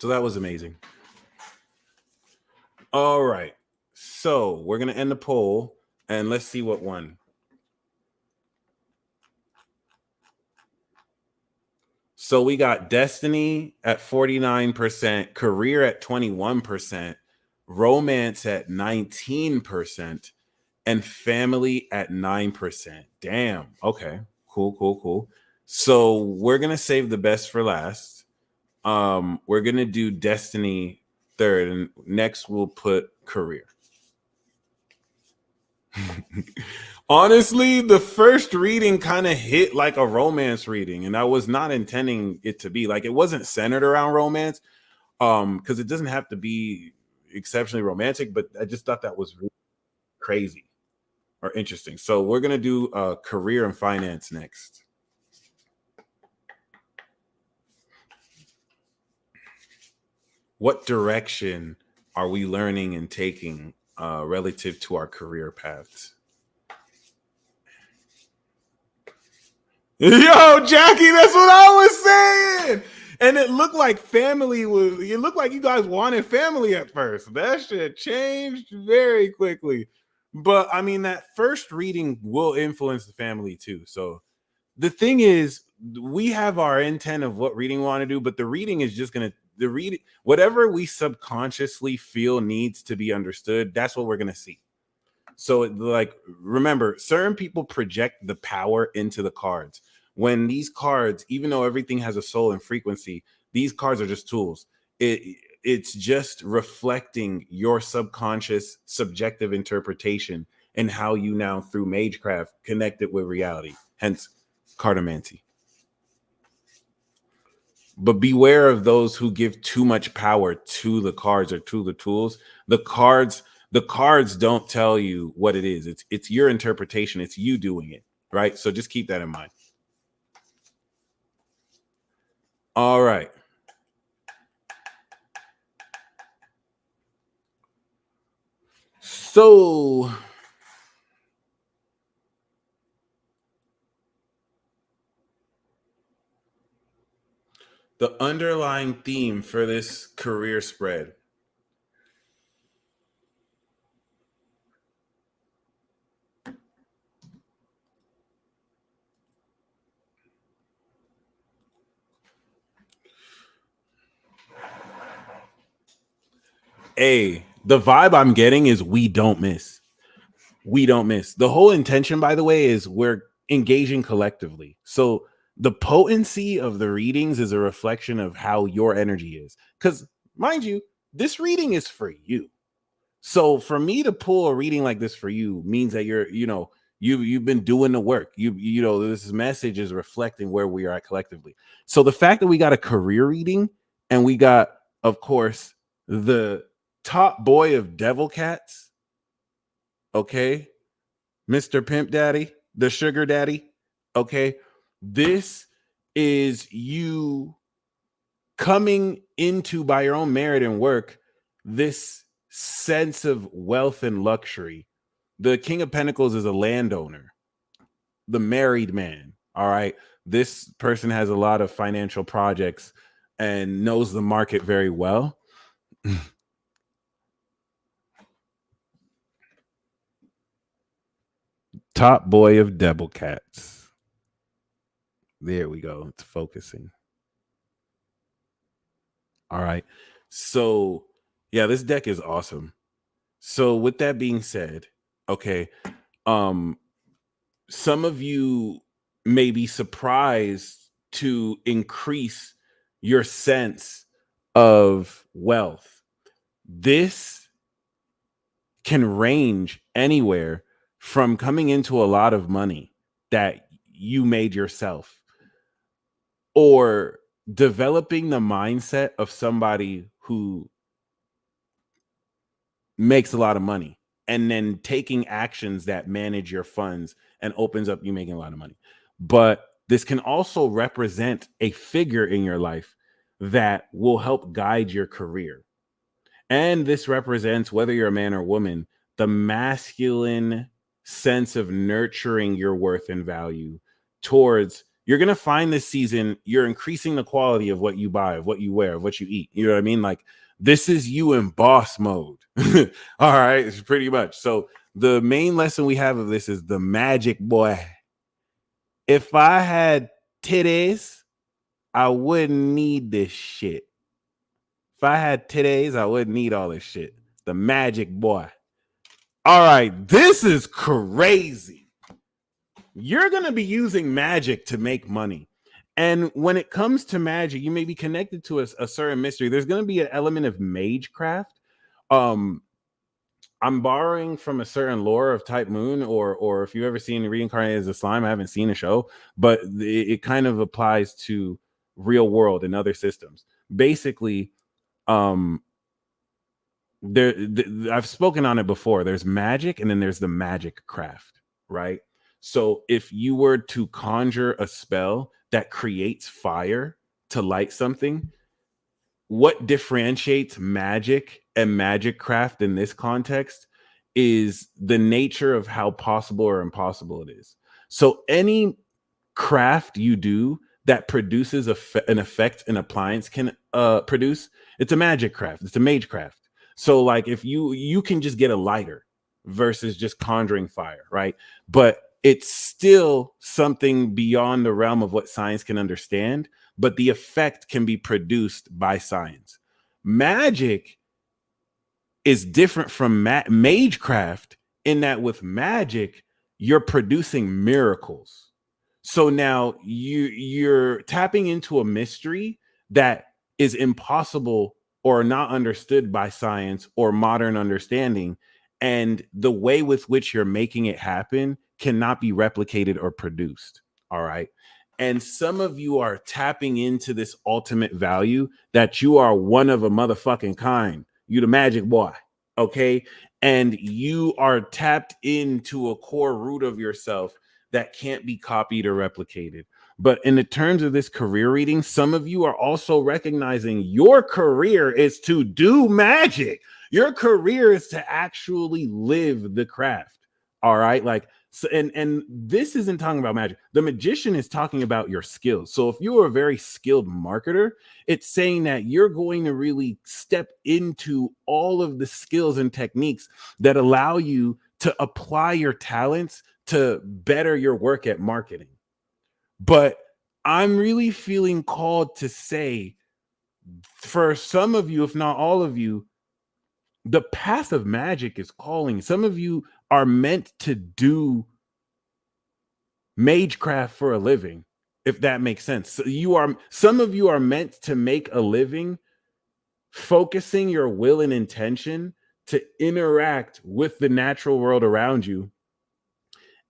So that was amazing. All right. So we're going to end the poll and let's see what won. So we got destiny at 49%, career at 21%, romance at 19%, and family at 9%. Damn. Okay. Cool. So we're going to save the best for last. We're going to do destiny third, and next we'll put career. Honestly, the first reading kind of hit like a romance reading, and I was not intending it to be like, it wasn't centered around romance, because it doesn't have to be. exceptionally romantic, but I just thought that was really crazy or interesting. So we're gonna do career and finance next. What direction are we learning and taking relative to our career paths? Yo, Jackie, that's what I was saying. And it looked like family was, it looked like you guys wanted family at first. That shit changed very quickly. But I mean, that first reading will influence the family too. So the thing is, we have our intent of what reading we want to do, but the reading is just gonna the read whatever we subconsciously feel needs to be understood. That's what we're gonna see. So, like, remember, certain people project the power into the cards. When these cards, even though everything has a soul and frequency, these cards are just tools. It's just reflecting your subconscious, subjective interpretation and how you now, through magecraft, connect it with reality. Hence, cartomancy. But beware of those who give too much power to the cards or to the tools. The cards don't tell you what it is. It's your interpretation. It's you doing it, right? So just keep that in mind. All right. So the underlying theme for this career spread. The vibe I'm getting is we don't miss. We don't miss. The whole intention, by the way, is we're engaging collectively. So the potency of the readings is a reflection of how your energy is. Because, mind you, this reading is for you. So for me to pull a reading like this for you means that you've been doing the work. This message is reflecting where we are at collectively. So the fact that we got a career reading and we got, of course, the top boy of devil cats, okay, Mr. Pimp Daddy, the sugar daddy, okay, this is you coming into, by your own merit and work, this sense of wealth and luxury. The King of Pentacles is a landowner, the married man. All right. This person has a lot of financial projects and knows the market very well. Top boy of devil cats. There we go. It's focusing. All right. So, yeah, this deck is awesome. So, with that being said, okay, some of you may be surprised to increase your sense of wealth. This can range anywhere from coming into a lot of money that you made yourself, or developing the mindset of somebody who makes a lot of money and then taking actions that manage your funds and opens up you making a lot of money. But this can also represent a figure in your life that will help guide your career. And this represents, whether you're a man or woman, the masculine sense of nurturing your worth and value towards, you're going to find this season, you're increasing the quality of what you buy, of what you wear, of what you eat. You know what I mean? Like, this is you in boss mode. All right. It's pretty much. So the main lesson we have of this is the magic boy. If I had titties, I wouldn't need this shit. If I had titties, I wouldn't need all this shit. The magic boy. All right, this is crazy. You're going to be using magic to make money. And when it comes to magic, you may be connected to a certain mystery. There's going to be an element of magecraft. I'm borrowing from a certain lore of Type Moon, or if you've ever seen Reincarnated as a Slime, I haven't seen a show, but it kind of applies to real world and other systems. Basically, I've spoken on it before. There's magic and then there's the magic craft, right? So if you were to conjure a spell that creates fire to light something, what differentiates magic and magic craft in this context is the nature of how possible or impossible it is. So any craft you do that produces an effect an appliance can produce, it's a magic craft, it's a mage craft. So like if you can just get a lighter versus just conjuring fire, right? But it's still something beyond the realm of what science can understand, but the effect can be produced by science. Magic is different from magecraft in that with magic you're producing miracles. So now you're tapping into a mystery that is impossible or not understood by science or modern understanding, and the way with which you're making it happen cannot be replicated or produced. All right. And some of you are tapping into this ultimate value that you are one of a motherfucking kind. You the magic boy. Okay. And you are tapped into a core root of yourself that can't be copied or replicated. But in the terms of this career reading, some of you are also recognizing your career is to do magic. Your career is to actually live the craft. All right. Like, so, and this isn't talking about magic. The magician is talking about your skills. So if you're a very skilled marketer, it's saying that you're going to really step into all of the skills and techniques that allow you to apply your talents to better your work at marketing. But I'm really feeling called to say, for some of you, if not all of you, the path of magic is calling. Some of you are meant to do magecraft for a living, if that makes sense. So some of you are meant to make a living focusing your will and intention to interact with the natural world around you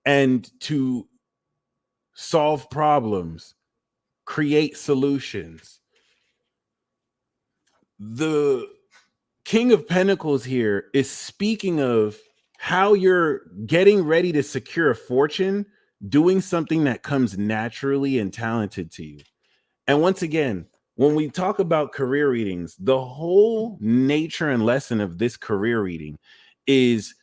and to solve problems, create solutions. The King of Pentacles here is speaking of how you're getting ready to secure a fortune, doing something that comes naturally and talented to you. And once again, when we talk about career readings, the whole nature and lesson of this career reading is,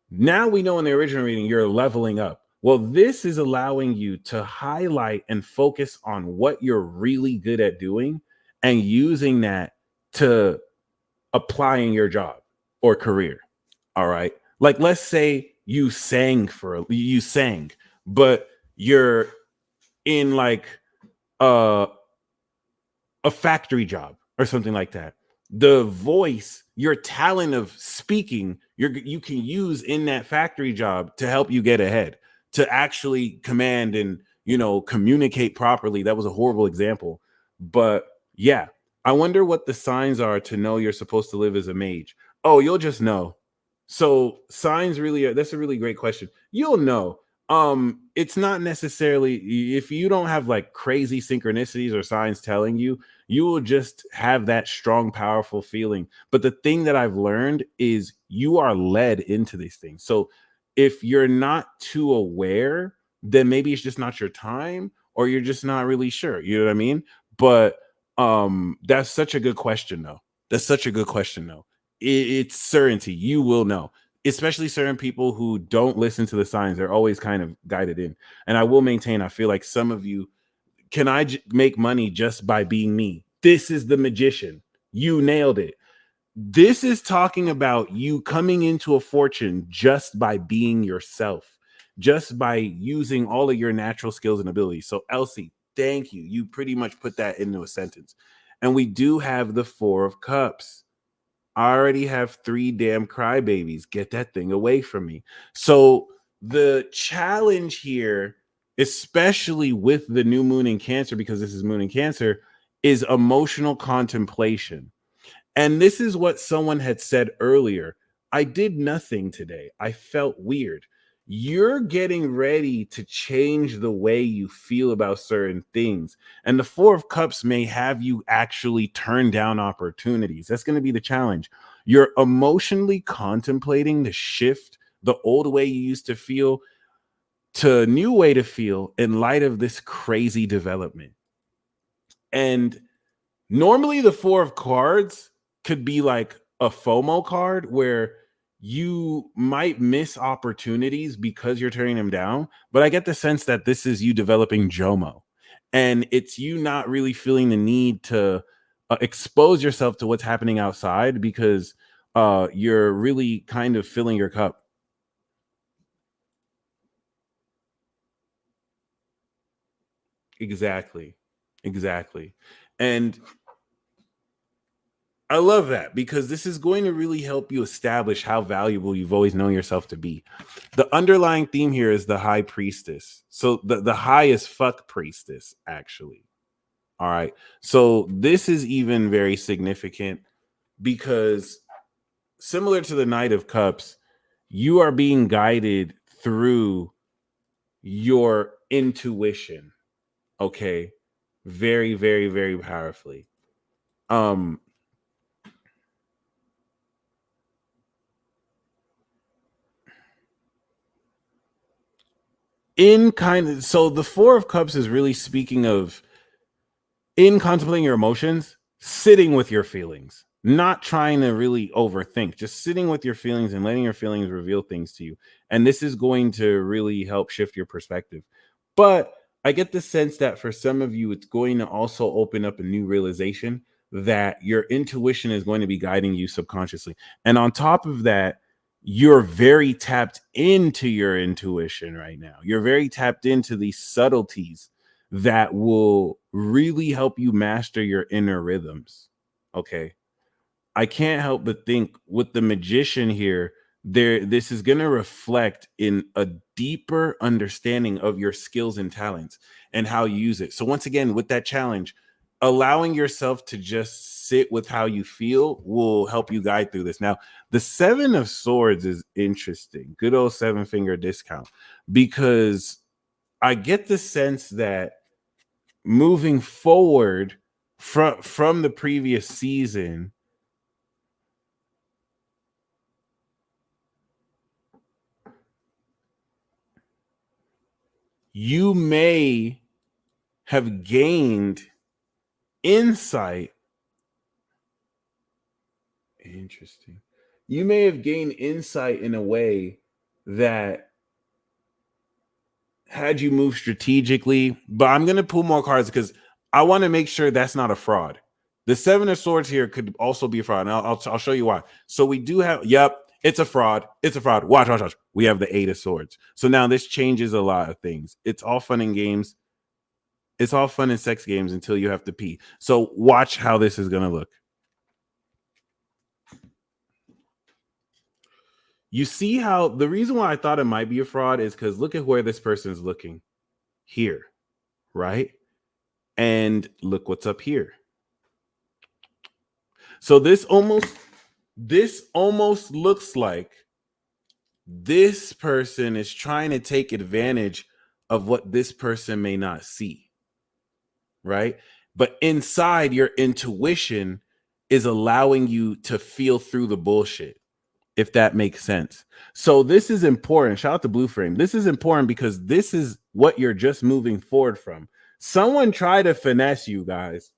now we know in the original reading you're leveling up. Well, this is allowing you to highlight and focus on what you're really good at doing and using that to applying your job or career. All right. Like, let's say you sang, but you're in like uh a factory job or something like that. The voice, your talent of speaking, you can use in that factory job to help you get ahead, to actually command and communicate properly. That was a horrible example, but yeah, I wonder what the signs are to know you're supposed to live as a mage. Oh, you'll just know. So signs really are, that's a really great question. You'll know. It's not necessarily, if you don't have like crazy synchronicities or signs telling you, you will just have that strong, powerful feeling. But the thing that I've learned is you are led into these things. So if you're not too aware, then maybe it's just not your time, or you're just not really sure. You know what I mean? But that's such a good question though. That's such a good question though. It's certainty. You will know, especially certain people who don't listen to the signs. They're always kind of guided in. And I will maintain, I feel like some of you, can I make money just by being me? This is the magician. You nailed it. This is talking about you coming into a fortune just by being yourself, just by using all of your natural skills and abilities. So, Elsie, thank you. You pretty much put that into a sentence. And we do have the Four of Cups. I already have 3 damn crybabies. Get that thing away from me. So the challenge here, especially with the new moon in Cancer, because this is moon in Cancer, is emotional contemplation. And this is what someone had said earlier. I did nothing today. I felt weird. You're getting ready to change the way you feel about certain things. And the Four of Cups may have you actually turn down opportunities. That's going to be the challenge. You're emotionally contemplating the shift, the old way you used to feel to a new way to feel in light of this crazy development. And normally the four of cards could be like a FOMO card where you might miss opportunities because you're turning them down. But I get the sense that this is you developing JOMO, and it's you not really feeling the need to expose yourself to what's happening outside because you're really kind of filling your cup. Exactly. Exactly. And I love that because this is going to really help you establish how valuable you've always known yourself to be. The underlying theme here is the high priestess. So the highest fuck priestess, actually. All right. So this is even very significant because similar to the Knight of Cups, you are being guided through your intuition. Okay. Very, very, very powerfully. Um, in kind of so the Four of Cups is really speaking of in contemplating your emotions, sitting with your feelings, not trying to really overthink, just sitting with your feelings and letting your feelings reveal things to you. And this is going to really help shift your perspective. But I get the sense that for some of you, it's going to also open up a new realization that your intuition is going to be guiding you subconsciously. And on top of that, you're very tapped into your intuition right now. You're very tapped into these subtleties that will really help you master your inner rhythms. Okay. I can't help but think with the magician here, this is going to reflect in a deeper understanding of your skills and talents and how you use it. So once again, with that challenge, allowing yourself to just sit with how you feel will help you guide through this. Now, the Seven of Swords is interesting. Good old seven finger discount, because I get the sense that moving forward from the previous season, you may have gained insight. Interesting. You may have gained insight in a way that had you move strategically, but I'm going to pull more cards because I want to make sure that's not a fraud. The Seven of Swords here could also be a fraud, and I'll show you why. So we do have, yep, it's a fraud. It's a fraud. Watch, watch, watch. We have the Eight of Swords. So now this changes a lot of things. It's all fun and games. It's all fun and sex games until you have to pee. So watch how this is going to look. You see how the reason why I thought it might be a fraud is because look at where this person is looking here, right? And look what's up here. So this almost looks like this person is trying to take advantage of what this person may not see, right? But inside, your intuition is allowing you to feel through the bullshit, if that makes sense. So this is important. Shout out to Blue Frame. This is important because this is what you're just moving forward from. Someone tried to finesse you, guys.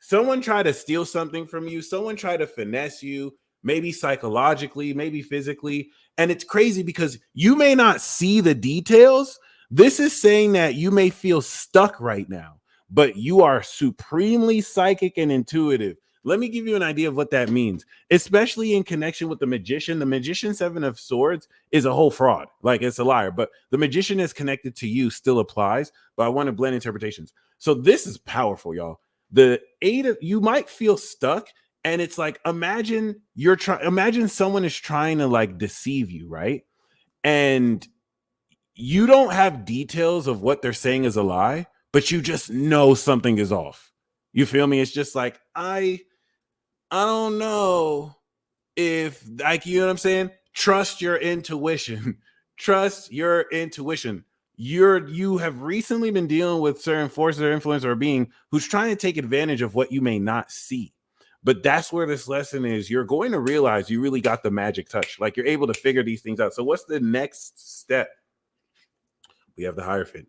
Someone try to steal something from you, someone try to finesse you, maybe psychologically, maybe physically. And it's crazy because you may not see the details. This is saying that you may feel stuck right now, but you are supremely psychic and intuitive. Let me give you an idea of what that means, especially in connection with the magician. The magician Seven of Swords is a whole fraud, like it's a liar, but the magician is connected to you still applies. But I want to blend interpretations. So this is powerful, y'all. The eight of you might feel stuck, and it's like imagine someone is trying to like deceive you, right? And you don't have details of what they're saying is a lie, but you just know something is off. You feel me? It's just like I don't know if, like, you know what I'm saying? Trust your intuition. Trust your intuition. You have recently been dealing with certain forces or influence or being who's trying to take advantage of what you may not see. But that's where this lesson is. You're going to realize you really got the magic touch. Like you're able to figure these things out. So what's the next step? We have the Hierophant.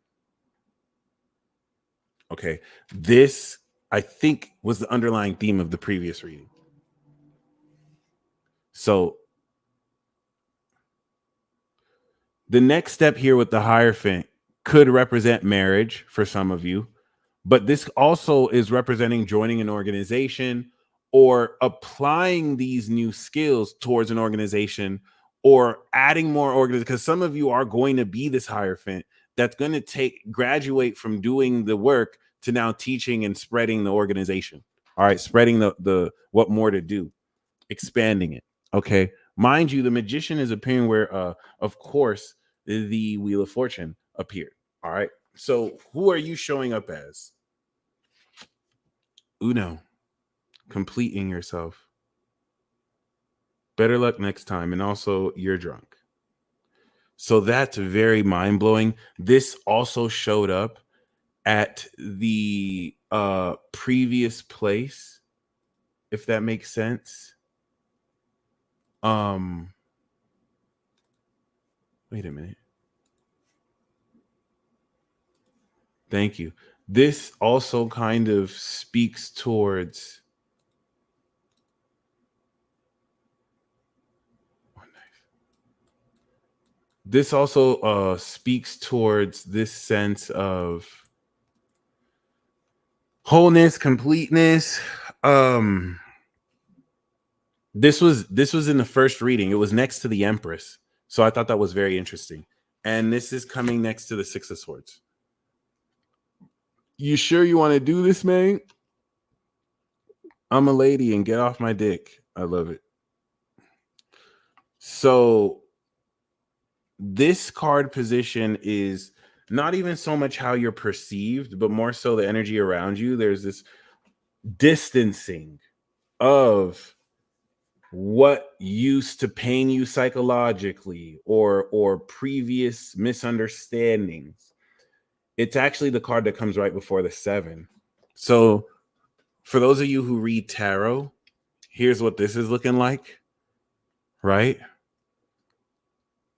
Okay. This, I think, was the underlying theme of the previous reading. So the next step here with the Hierophant could represent marriage for some of you, but this also is representing joining an organization or applying these new skills towards an organization or adding more organizations, because some of you are going to be this Hierophant that's going to graduate from doing the work to now teaching and spreading the organization. All right, spreading the what more to do, expanding it. Okay, mind you, the Magician is appearing where of course the Wheel of Fortune appeared. All right, so who are you showing up as? Uno, completing yourself. Better luck next time. And also, you're drunk. So that's very mind-blowing. This also showed up at the previous place, if that makes sense. Wait a minute. Thank you. This also kind of speaks towards this also speaks towards this sense of wholeness, completeness. This was in the first reading. It was next to the Empress. So I thought that was very interesting. And this is coming next to the Six of Swords. You sure you want to do this, man? I'm a lady and get off my dick. I love it. So this card position is not even so much how you're perceived, but more so the energy around you. There's this distancing of what used to pain you psychologically or previous misunderstandings. It's actually the card that comes right before the 7. So for those of you who read tarot, here's what this is looking like, right?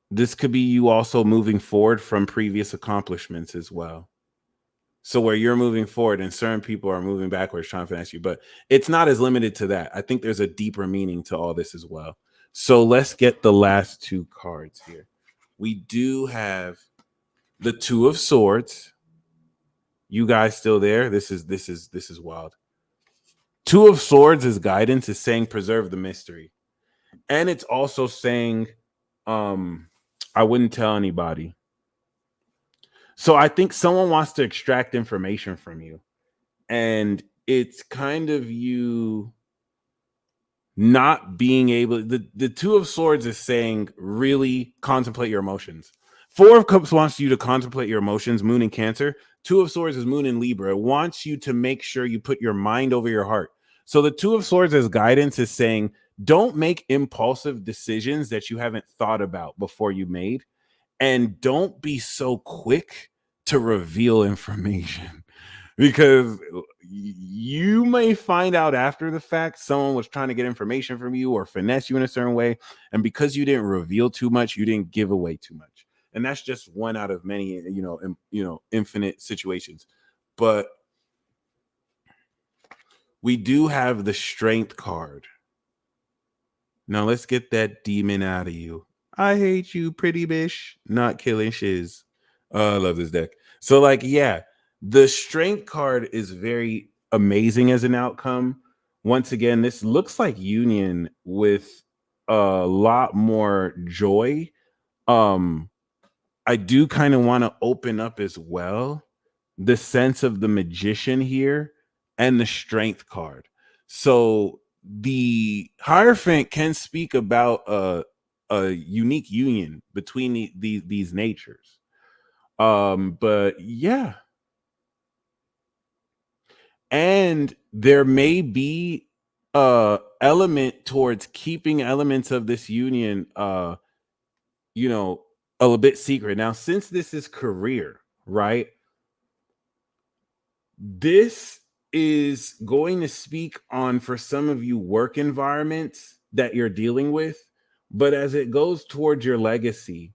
This could be you also moving forward from previous accomplishments as well. So where you're moving forward and certain people are moving backwards trying to finesse you, but it's not as limited to that. I think there's a deeper meaning to all this as well. So let's get the last 2 cards here. We do have the 2 of Swords. You guys still there? This is wild. 2 of Swords is guidance, is saying preserve the mystery. And it's also saying I wouldn't tell anybody. So I think someone wants to extract information from you. And it's kind of you not being able. The 2 of Swords is saying really contemplate your emotions. 4 of Cups wants you to contemplate your emotions, Moon in Cancer. 2 of Swords is Moon in Libra. It wants you to make sure you put your mind over your heart. So the 2 of Swords as guidance is saying don't make impulsive decisions that you haven't thought about before you made. And don't be so quick to reveal information, because you may find out after the fact someone was trying to get information from you or finesse you in a certain way. And because you didn't reveal too much, you didn't give away too much. And that's just one out of many, infinite situations. But we do have the Strength card. Now let's get that demon out of you. I hate you, pretty bitch. Not killing shiz. I love this deck. So, the Strength card is very amazing as an outcome. Once again, this looks like union with a lot more joy. I do kind of want to open up as well the sense of the Magician here and the Strength card. So the Hierophant can speak about a unique union between these natures. But yeah. And there may be element towards keeping elements of this union a little bit secret. Now, since this is career, right? This is going to speak on, for some of you, work environments that you're dealing with. But as it goes towards your legacy,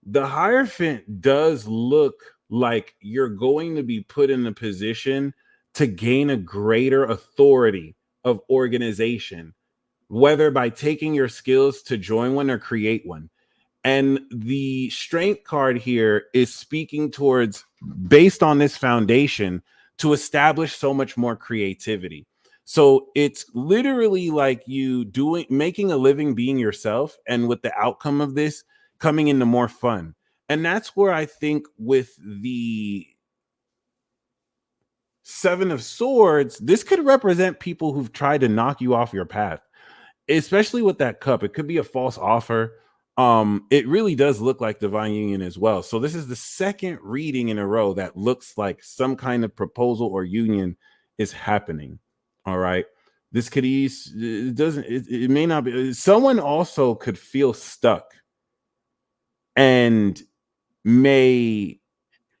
the Hierophant does look like you're going to be put in a position to gain a greater authority of organization, whether by taking your skills to join one or create one. And the strength card here is speaking towards, based on this foundation, to establish so much more creativity. So it's literally like you making a living being yourself, and with the outcome of this coming into more fun. And that's where I think with the Seven of Swords, this could represent people who've tried to knock you off your path, especially with that cup. It could be a false offer. It really does look like divine union as well. So this is the second reading in a row that looks like some kind of proposal or union is happening. All right. This could it may not be. Someone also could feel stuck and may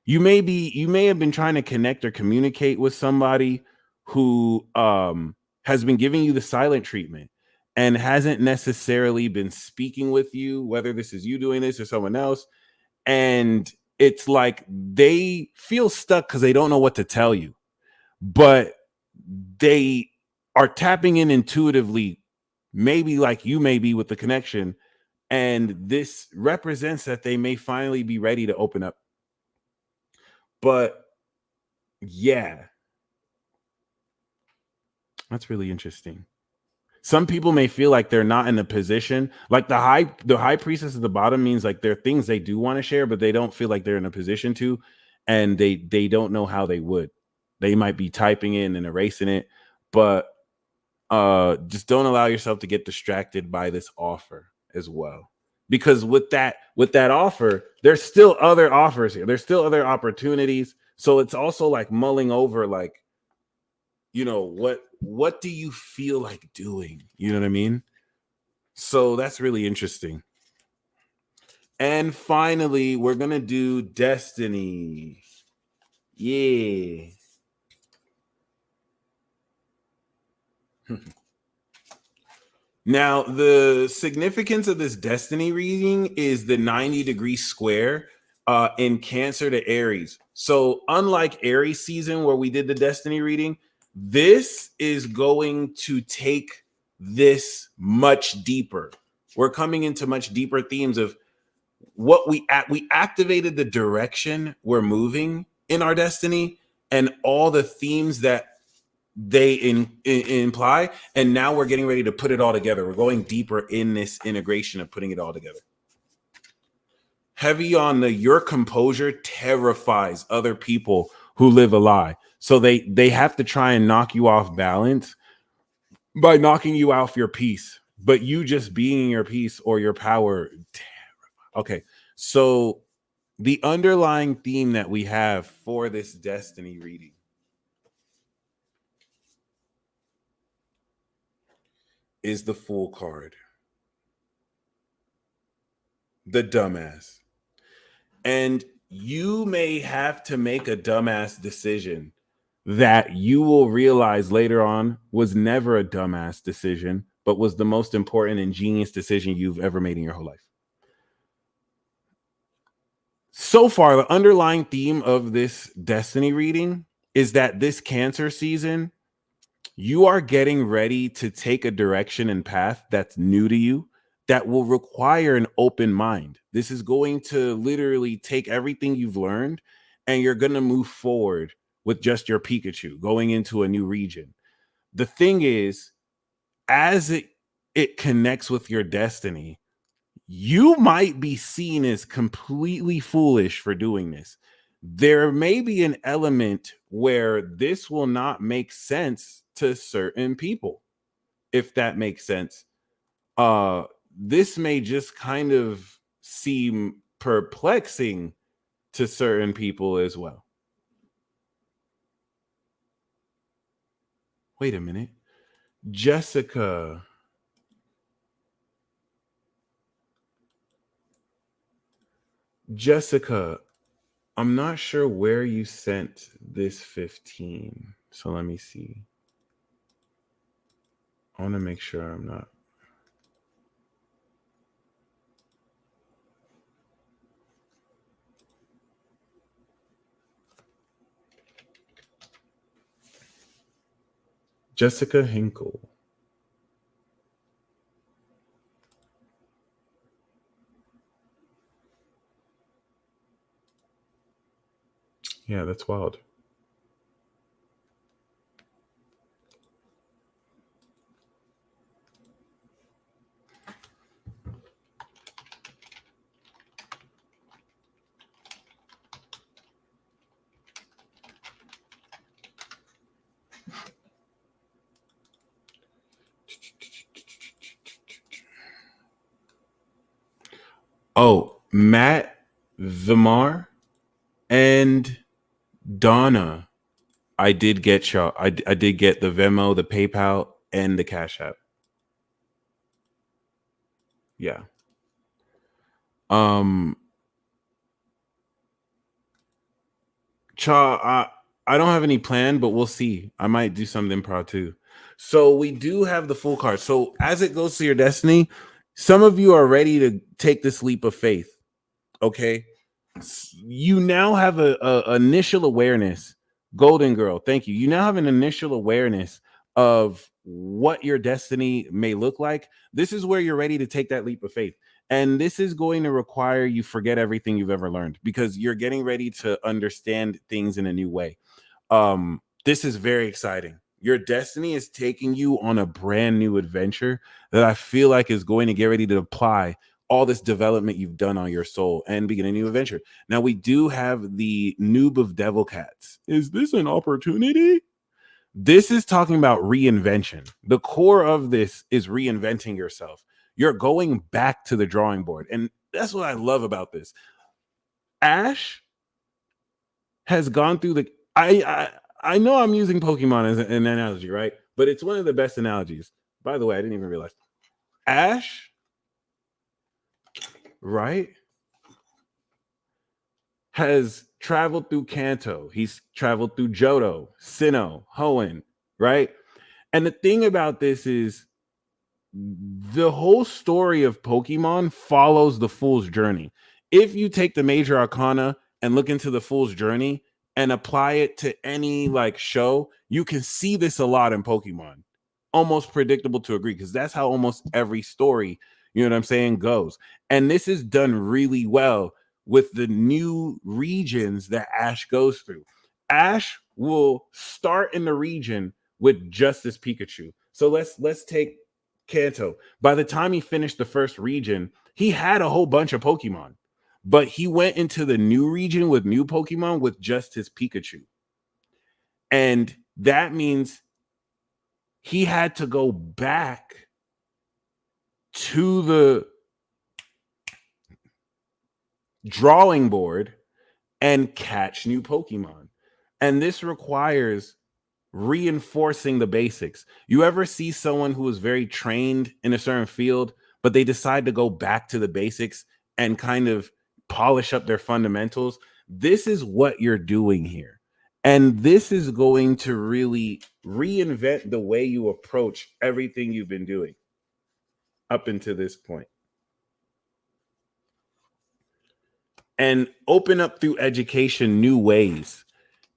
you may have been trying to connect or communicate with somebody who has been giving you the silent treatment and hasn't necessarily been speaking with you, whether this is you doing this or someone else. And it's like they feel stuck because they don't know what to tell you, but they are tapping in intuitively, maybe like you may be with the connection. And this represents that they may finally be ready to open up. But yeah, that's really interesting. Some people may feel like they're not in a position, like the high priestess at the bottom means like there are things they do want to share, but they don't feel like they're in a position to, and they don't know how they would. They might be typing in and erasing it, but just don't allow yourself to get distracted by this offer as well. Because with that offer, there's still other offers here. There's still other opportunities. So it's also like mulling over, like, what do you feel like doing? You know what I mean? So that's really interesting. And finally, we're gonna do destiny. Yeah. Now, the significance of this destiny reading is the 90-degree square in Cancer to Aries. So, unlike Aries season where we did the destiny reading, this is going to take this much deeper. We're coming into much deeper themes of what we activated the direction we're moving in our destiny and all the themes that they imply, and now we're getting ready to put it all together. We're going deeper in this integration of putting it all together. Heavy on the your composure terrifies other people who live a lie, so they have to try and knock you off balance by knocking you off your peace, but you just being in your peace or your power. Okay, so the underlying theme that we have for this destiny reading is the Fool card, the dumbass. And you may have to make a dumbass decision that you will realize later on was never a dumbass decision, but was the most important and genius decision you've ever made in your whole life. So far, the underlying theme of this destiny reading is that this Cancer season, you are getting ready to take a direction and path that's new to you that will require an open mind. This is going to literally take everything you've learned and you're going to move forward with just your Pikachu going into a new region. The thing is, as it connects with your destiny, you might be seen as completely foolish for doing this. There may be an element where this will not make sense to certain people, if that makes sense. This may just kind of seem perplexing to certain people as well. Wait a minute. Jessica. Jessica, I'm not sure where you sent this 15. So let me see. I want to make sure I'm not. Jessica Hinkle. Yeah, that's wild. Oh, Matt Vimar and Donna. I did get y'all. I did get the Venmo, the PayPal, and the Cash App. Yeah. Um, Cha, I don't have any plan, but we'll see. I might do something improv too. So we do have the full card. So as it goes to your destiny, some of you are ready to take this leap of faith. Okay. You now have a initial awareness. Golden girl, thank you. You now have an initial awareness of what your destiny may look like. This is where you're ready to take that leap of faith. And this is going to require you forget everything you've ever learned because you're getting ready to understand things in a new way. This is very exciting. Your destiny is taking you on a brand new adventure that I feel like is going to get ready to apply all this development you've done on your soul and begin a new adventure. Now we do have the noob of devil cats. Is this an opportunity? This is talking about reinvention. The core of this is reinventing yourself. You're going back to the drawing board. And that's what I love about this. Ash has gone through the I know I'm using Pokemon as an analogy, right? But it's one of the best analogies. By the way, I didn't even realize. Ash, right, has traveled through Kanto. He's traveled through Johto, Sinnoh, Hoenn, right? And the thing about this is the whole story of Pokemon follows the fool's journey. If you take the major arcana and look into the fool's journey and apply it to any like show, you can see this a lot in Pokemon. Almost predictable to agree because that's how almost every story, you know what I'm saying, goes. And this is done really well with the new regions that Ash goes through. Ash will start in the region with Justice Pikachu. So let's take Kanto. By the time he finished the first region, he had a whole bunch of Pokemon, but he went into the new region with new Pokemon with just his Pikachu. And that means he had to go back to the drawing board and catch new Pokemon. And this requires reinforcing the basics. You ever see someone who is very trained in a certain field, but they decide to go back to the basics and kind of polish up their fundamentals? This is what you're doing here. And this is going to really reinvent the way you approach everything you've been doing up until this point. And open up through education new ways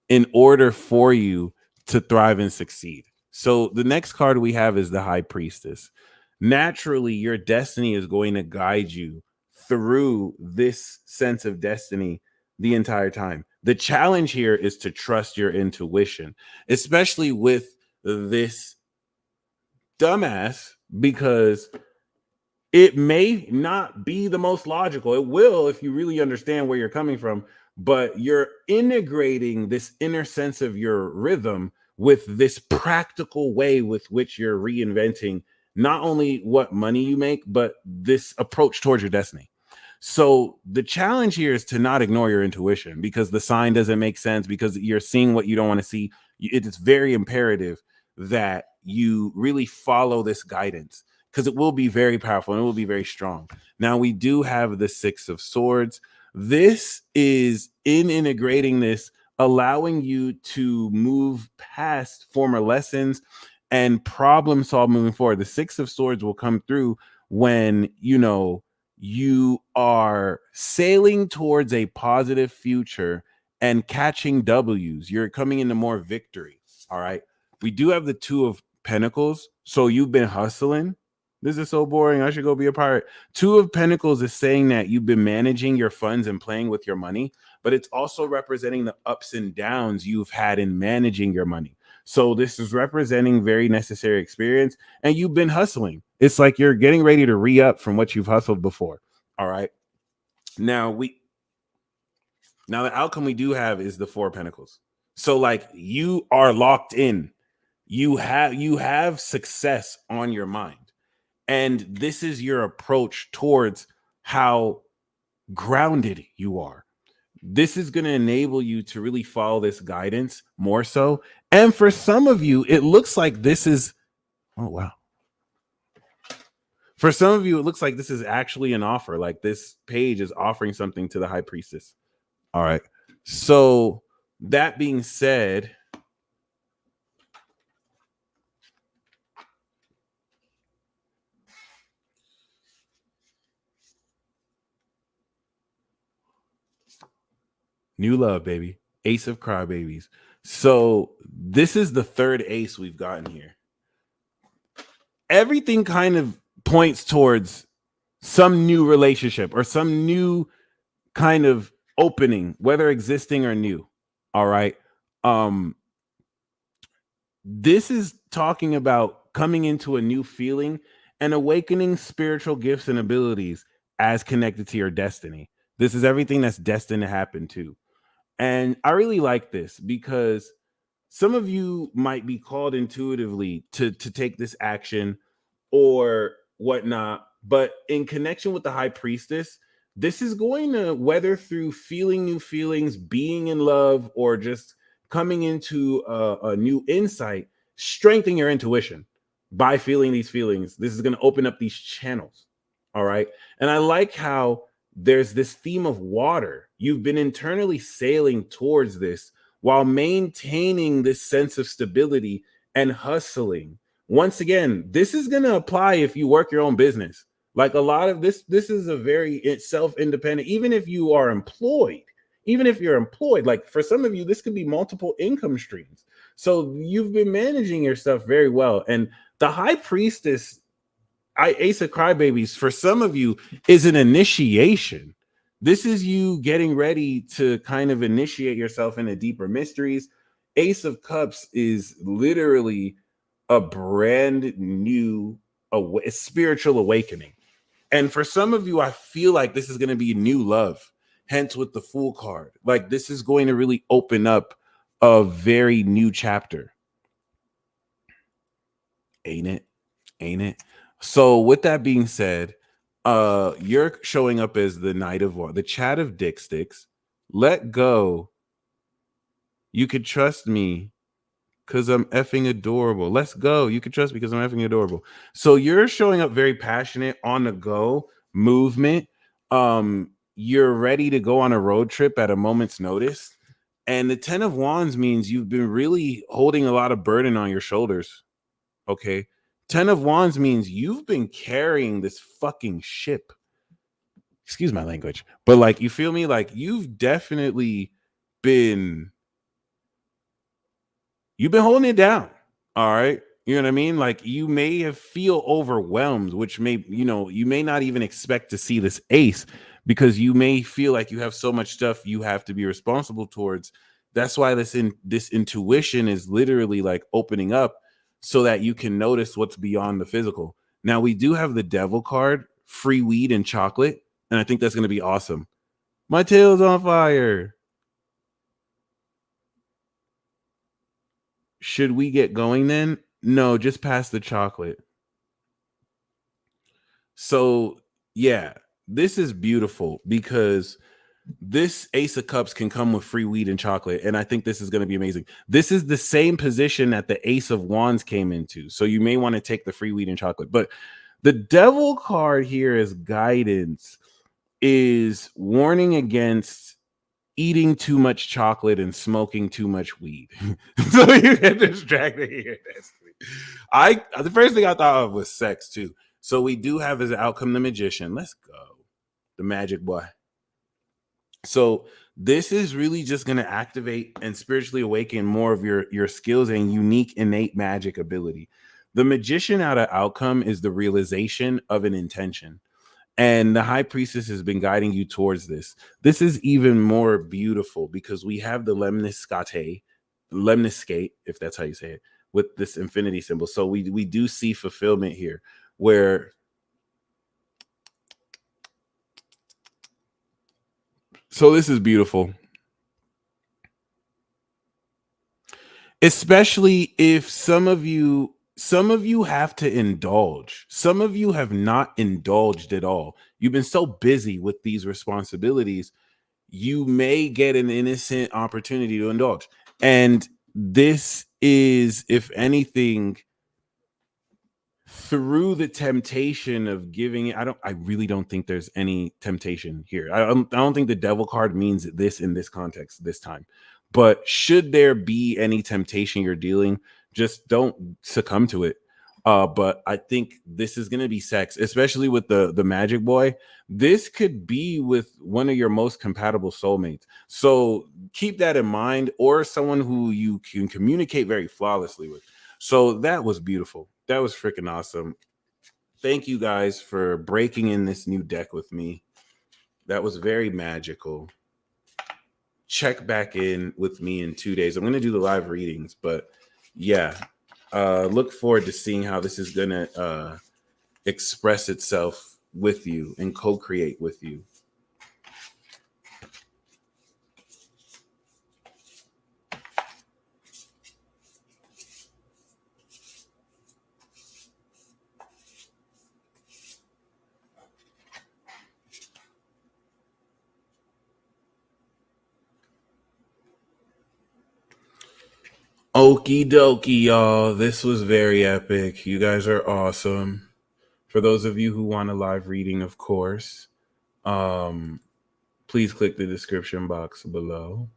in order for you to thrive and succeed. So the next card we have is the High Priestess. Naturally, your destiny is going to guide you through this sense of destiny the entire time. The challenge here is to trust your intuition, especially with this dumbass, because it may not be the most logical. It will if you really understand where you're coming from, but you're integrating this inner sense of your rhythm with this practical way with which you're reinventing not only what money you make, but this approach towards your destiny. So the challenge here is to not ignore your intuition because the sign doesn't make sense, because you're seeing what you don't want to see. It is very imperative that you really follow this guidance, because it will be very powerful and it will be very strong. Now, we do have the Six of Swords. This is in integrating this allowing you to move past former lessons and problem solve moving forward. The Six of Swords will come through when, you are sailing towards a positive future and catching W's. You're coming into more victory. All right. We do have the Two of Pentacles. So you've been hustling. This is so boring. I should go be a pirate. Two of Pentacles is saying that you've been managing your funds and playing with your money, but it's also representing the ups and downs you've had in managing your money. So this is representing very necessary experience, and you've been hustling. It's like you're getting ready to re-up from what you've hustled before. All right. Now the outcome we do have is the Four of Pentacles. So like you are locked in. You have success on your mind. And this is your approach towards how grounded you are. This is going to enable you to really follow this guidance more so. And for some of you, it looks like this is, oh, wow. For some of you, it looks like this is actually an offer. Like this page is offering something to the High Priestess. All right. So that being said, new love, baby. Ace of Crybabies. So this is the third ace we've gotten here. Everything kind of points towards some new relationship or some new kind of opening, whether existing or new. All right. This is talking about coming into a new feeling and awakening spiritual gifts and abilities as connected to your destiny. This is everything that's destined to happen too. And I really like this because some of you might be called intuitively to take this action or whatnot, but in connection with the High Priestess, this is going to, whether through feeling new feelings, being in love, or just coming into a new insight, strengthen your intuition by feeling these feelings. This is going to open up these channels. All right. And I like how there's this theme of water. You've been internally sailing towards this while maintaining this sense of stability and hustling. Once again, this is going to apply if you work your own business. Like a lot of this is a very self-independent, even if you are employed, even if you're employed, like for some of you, this could be multiple income streams. So you've been managing your stuff very well. And the High Priestess, Ace of Crybabies, for some of you is an initiation. This is you getting ready to kind of initiate yourself into deeper mysteries. Ace of Cups is literally a brand new spiritual awakening. And for some of you, I feel like this is going to be new love. Hence, with the Fool card, like this is going to really open up a very new chapter. Ain't it? Ain't it? So, with that being said, you're showing up as the Knight of War, the Chat of Dick Sticks. Let go. You could trust me because I'm effing adorable. Let's go. You can trust me because I'm effing adorable. So you're showing up very passionate, on the go movement. You're ready to go on a road trip at a moment's notice. And the 10 of Wands means you've been really holding a lot of burden on your shoulders. Okay. 10 of Wands means you've been carrying this fucking ship. Excuse my language. But like, you feel me? Like you've definitely been holding it down. All right. You know what I mean? Like you may have feel overwhelmed, which may, you may not even expect to see this ace because you may feel like you have so much stuff you have to be responsible towards. That's why this intuition is literally like opening up so that you can notice what's beyond the physical. Now we do have the Devil card, free weed and chocolate, and I think that's going to be awesome. My tail's on fire. Should we get going then? No, just pass the chocolate. So, yeah, this is beautiful because this Ace of Cups can come with free weed and chocolate. And I think this is going to be amazing. This is the same position that the Ace of Wands came into. So you may want to take the free weed and chocolate. But the Devil card here as guidance is warning against eating too much chocolate and smoking too much weed. So you get distracted here. The first thing I thought of was sex too. So we do have as an outcome the magician. Let's go. The magic boy. So this is really just going to activate and spiritually awaken more of your skills and unique innate magic ability. The magician out of outcome is the realization of an intention. And the high priestess has been guiding you towards this. This is even more beautiful because we have the lemniscate, if that's how you say it, with this infinity symbol. So we do see fulfillment here where, so this is beautiful. Especially if some of you have to indulge. Some of you have not indulged at all. You've been so busy with these responsibilities, you may get an innocent opportunity to indulge. And this is, if anything, through the temptation of giving it. I really don't think there's any temptation here. I don't think the devil card means this in this context this time. But should there be any temptation you're dealing, just don't succumb to it. But I think this is gonna be sex, especially with the magic boy. This could be with one of your most compatible soulmates. So keep that in mind, or someone who you can communicate very flawlessly with. So that was beautiful. That was freaking awesome. Thank you guys for breaking in this new deck with me. That was very magical. Check back in with me in 2 days. I'm going to do the live readings, but yeah, look forward to seeing how this is going to express itself with you and co-create with you. Okie dokie, y'all. This was very epic. You guys are awesome. For those of you who want a live reading, of course, please click the description box below.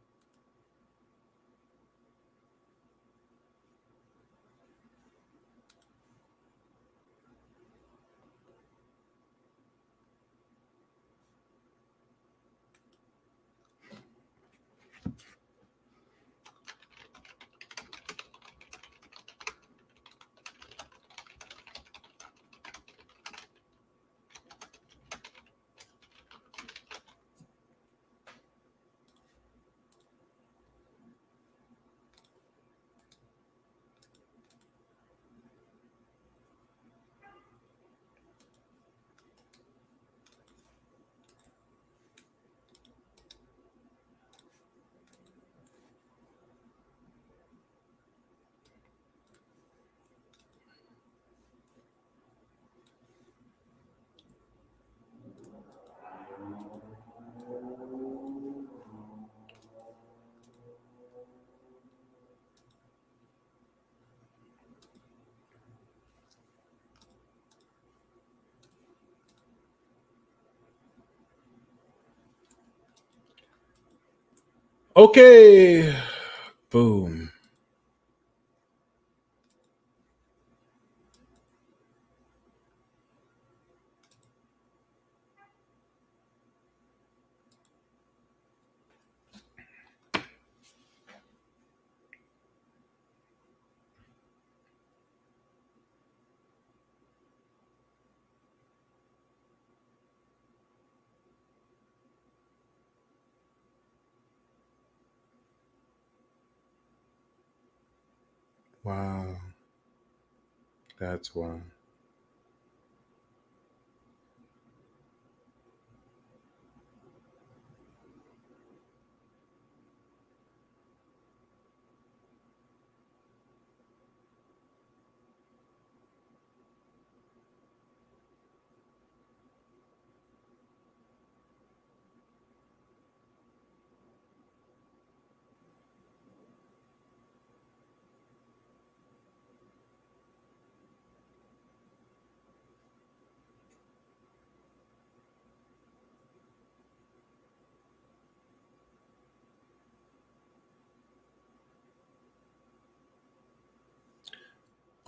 Okay. Boom. Wow. That's why.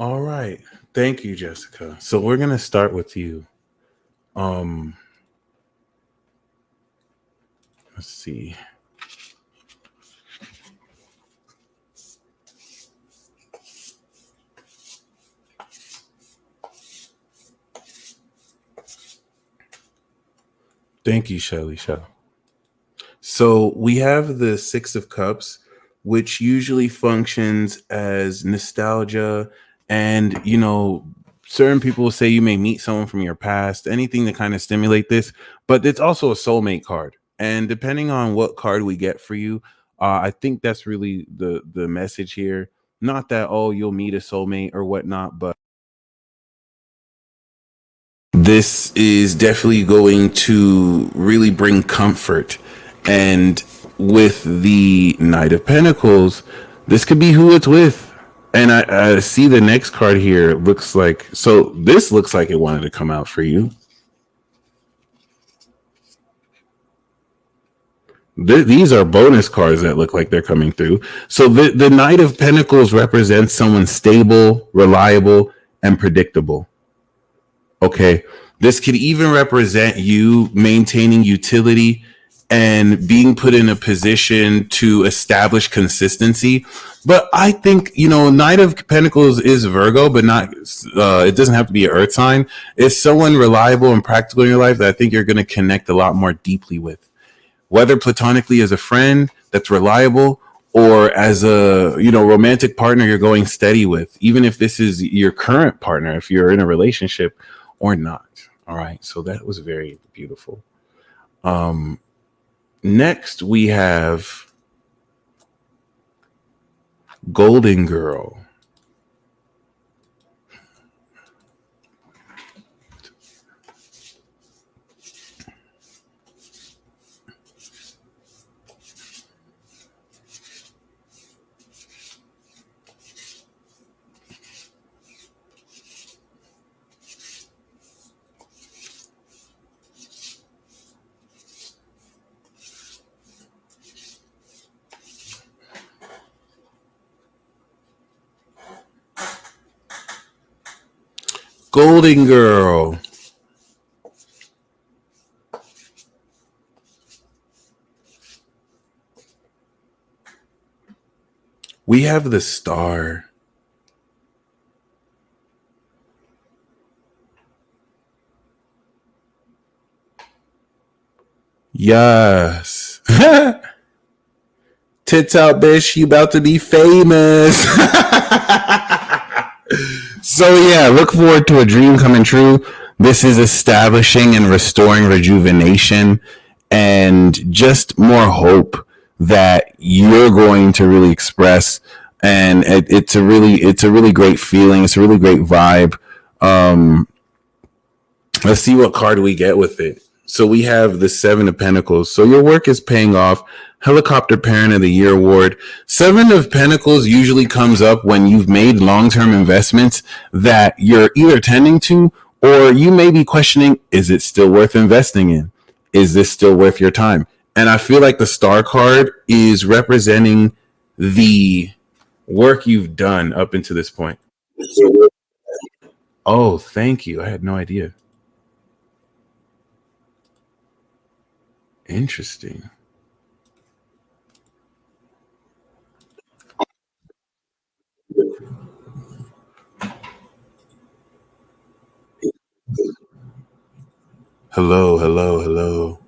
All right. Thank you, Jessica. So we're gonna start with you. Um, let's see. Thank you, Shelly. Shell. So we have the Six of Cups, which usually functions as nostalgia. And, certain people say you may meet someone from your past, anything to kind of stimulate this. But it's also a soulmate card. And depending on what card we get for you, I think that's really the message here. Not that, oh, you'll meet a soulmate or whatnot, but this is definitely going to really bring comfort. And with the Knight of Pentacles, this could be who it's with. And I see the next card here looks like, so this looks like it wanted to come out for you. These are bonus cards that look like they're coming through. So the Knight of Pentacles represents someone stable, reliable, and predictable. Okay. This could even represent you maintaining utility and being put in a position to establish consistency. But I think, Knight of Pentacles is Virgo, but not, it doesn't have to be an earth sign. It's someone reliable and practical in your life that I think you're going to connect a lot more deeply with. Whether platonically as a friend that's reliable or as a, romantic partner you're going steady with, even if this is your current partner, if you're in a relationship or not. All right. So that was very beautiful. Next we have Golden Girl. Golden Girl. We have the Star. Yes. Tits out, bitch. You about to be famous. So yeah, look forward to a dream coming true. This is establishing and restoring rejuvenation and just more hope that you're going to really express. And it's a really great feeling. It's a really great vibe. Let's see what card we get with it. So we have the Seven of Pentacles. So your work is paying off. Helicopter Parent of the Year award. Seven of Pentacles usually comes up when you've made long-term investments that you're either tending to, or you may be questioning, is it still worth investing in? Is this still worth your time? And I feel like the Star card is representing the work you've done up until this point. Oh, thank you. I had no idea. Interesting. Hello, hello, hello.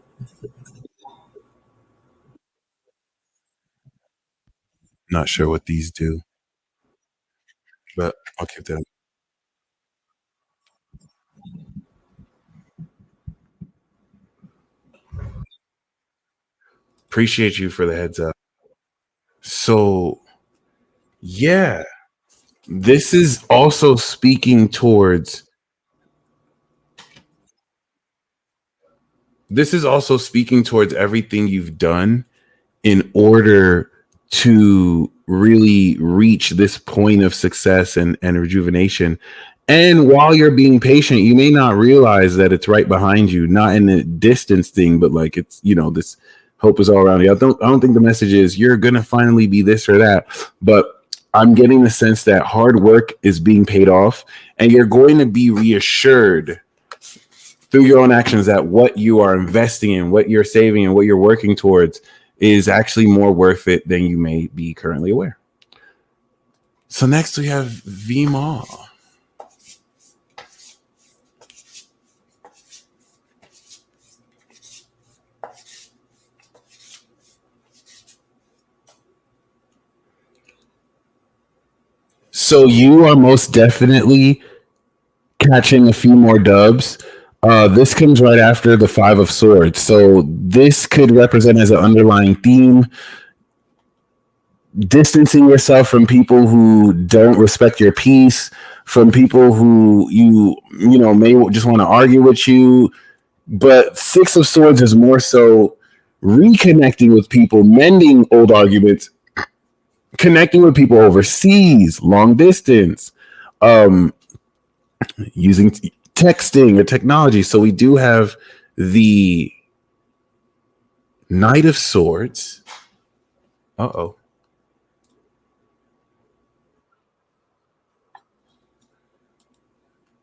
Not sure what these do, but I'll keep them. Appreciate you for the heads up. So, yeah, this is also speaking towards everything you've done in order to really reach this point of success and rejuvenation. And while you're being patient, you may not realize that it's right behind you, not in a distance thing, but like it's, this hope is all around you. I don't think the message is you're gonna finally be this or that, but I'm getting the sense that hard work is being paid off, and you're going to be reassured through your own actions that what you are investing in, what you're saving, and what you're working towards is actually more worth it than you may be currently aware. So next we have Venmo. So you are most definitely catching a few more dubs. This comes right after the Five of Swords. So this could represent as an underlying theme distancing yourself from people who don't respect your peace, from people who you know may just want to argue with you. But Six of Swords is more so reconnecting with people, mending old arguments, connecting with people overseas, long distance, um, using texting or technology. So we do have the Knight of Swords. Uh-oh.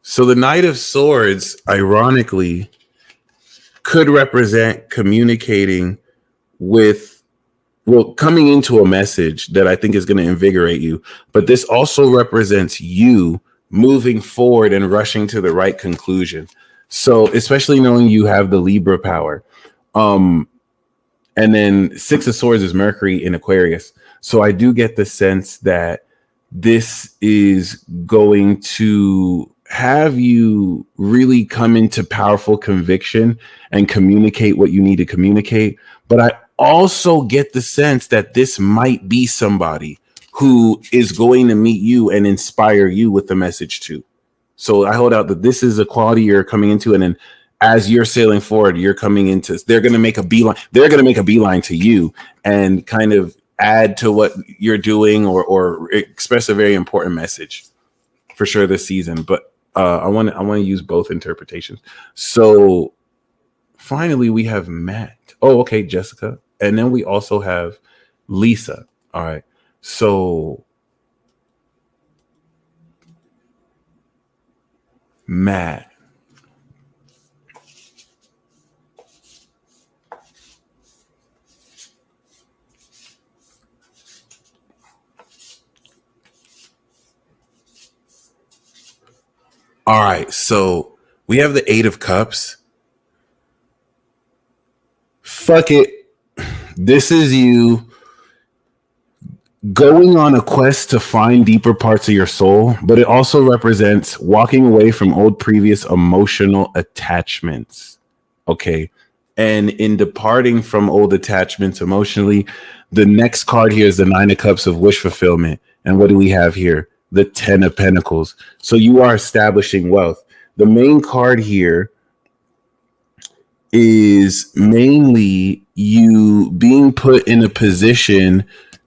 So the Knight of Swords, ironically, could represent communicating with, well, coming into a message that I think is going to invigorate you. But this also represents you moving forward and rushing to the right conclusion. So especially knowing you have the Libra power. And then Six of Swords is Mercury in Aquarius. So I do get the sense that this is going to have you really come into powerful conviction and communicate what you need to communicate. But I also get the sense that this might be somebody who is going to meet you and inspire you with the message too. So I hold out that this is a quality you're coming into, and then as you're sailing forward, you're coming into, they're going to make a beeline. They're going to make a beeline to you and kind of add to what you're doing or express a very important message for sure this season. But I want to use both interpretations. So finally, we have Matt. Oh, okay, Jessica, and then we also have Lisa. All right, so Matt. All right, so we have the Eight of Cups. Fuck it. This is you going on a quest to find deeper parts of your soul, but it also represents walking away from old previous emotional attachments. Okay. And in departing from old attachments emotionally, the next card here is the Nine of Cups of wish fulfillment. And what do we have here? The Ten of Pentacles. So you are establishing wealth. The main card here is mainly you being put in a position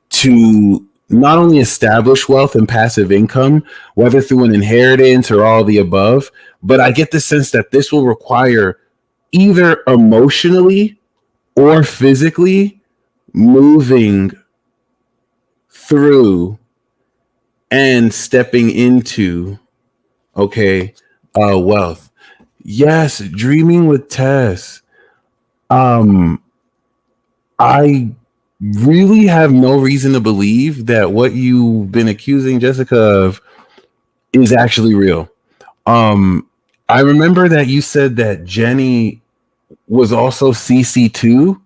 to not only establish wealth and passive income, whether through an inheritance or all the above, but I get the sense that this will require either emotionally or physically moving through and stepping into, okay, wealth. Yes, dreaming with Tess. I really have no reason to believe that what you've been accusing Jessica of is actually real. I remember that you said that Jenny was also CC2,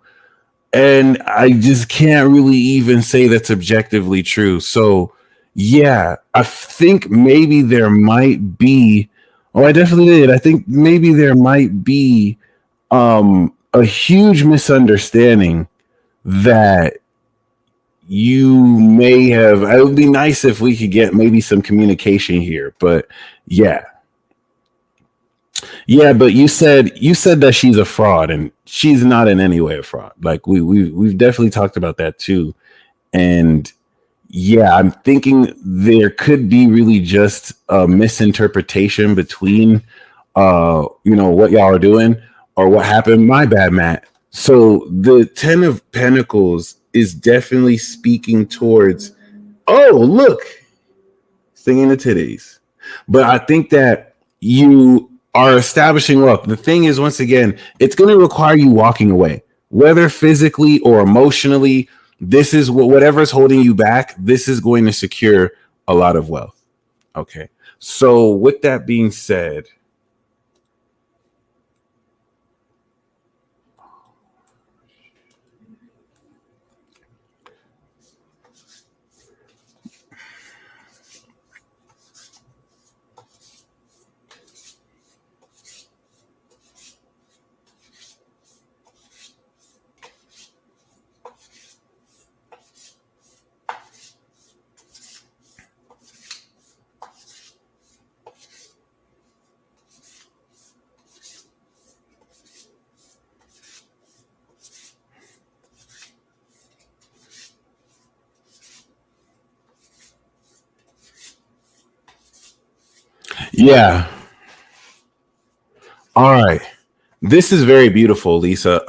and I just can't really even say that's objectively true. So, yeah, I think maybe there might be. Oh, I definitely did. I think maybe there might be a huge misunderstanding that you may have. It would be nice if we could get maybe some communication here, but yeah. Yeah, but you said that she's a fraud, and she's not in any way a fraud. Like we've definitely talked about that too. And yeah, I'm thinking there could be really just a misinterpretation between what y'all are doing or what happened. My bad, Matt. So the Ten of Pentacles is definitely speaking towards Oh, look, singing the titties. But I think that you are establishing wealth. The thing is, once again, it's going to require you walking away, whether physically or emotionally. This is whatever's holding you back. This is going to secure a lot of wealth. Okay. So, with that being said, yeah. All right. This is very beautiful, Lisa.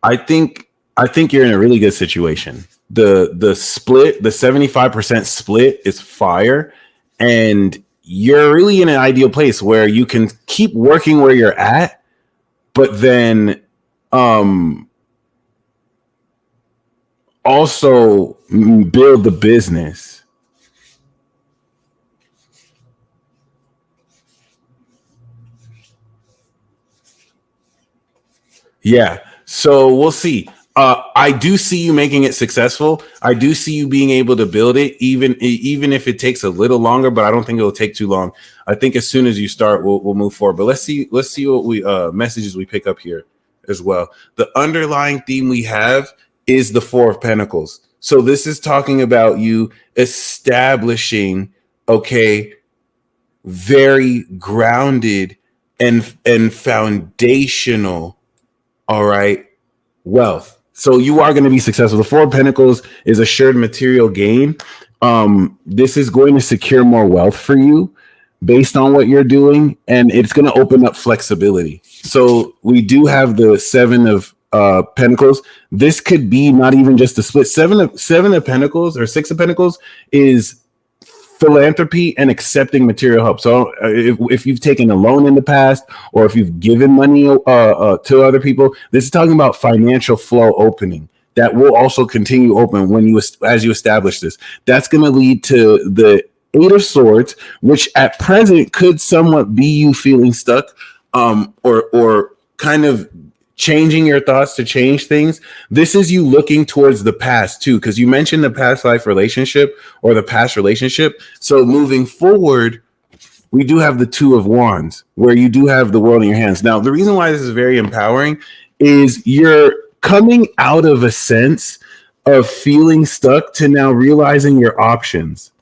I think I think you're in a really good situation. The split, the 75% split is fire, and you're really in an ideal place where you can keep working where you're at, but then um also build the business. Yeah. So we'll see. I do see you making it successful. I do see you being able to build it, even if it takes a little longer. But I don't think it'll take too long. I think as soon as you start, we'll move forward. But let's see what we messages we pick up here as well. The underlying theme we have is the Four of Pentacles. So this is talking about you establishing, okay, very grounded and foundational, all right, wealth. So you are going to be successful. The Four of Pentacles is assured material gain. This is going to secure more wealth for you based on what you're doing, and it's going to open up flexibility. So we do have the Seven of Pentacles. This could be not even just a split. Seven of Pentacles or Six of Pentacles is philanthropy and accepting material help. So if you've taken a loan in the past, or if you've given money to other people, this is talking about financial flow opening that will also continue open when you as you establish this. That's going to lead to the Eight of Swords, which at present could somewhat be you feeling stuck, or kind of changing your thoughts to change things. This is you looking towards the past too, because you mentioned the past life relationship or the past relationship. So moving forward, we do have the Two of Wands, where you do have the world in your hands. Now, the reason why this is very empowering is you're coming out of a sense of feeling stuck to now realizing your options.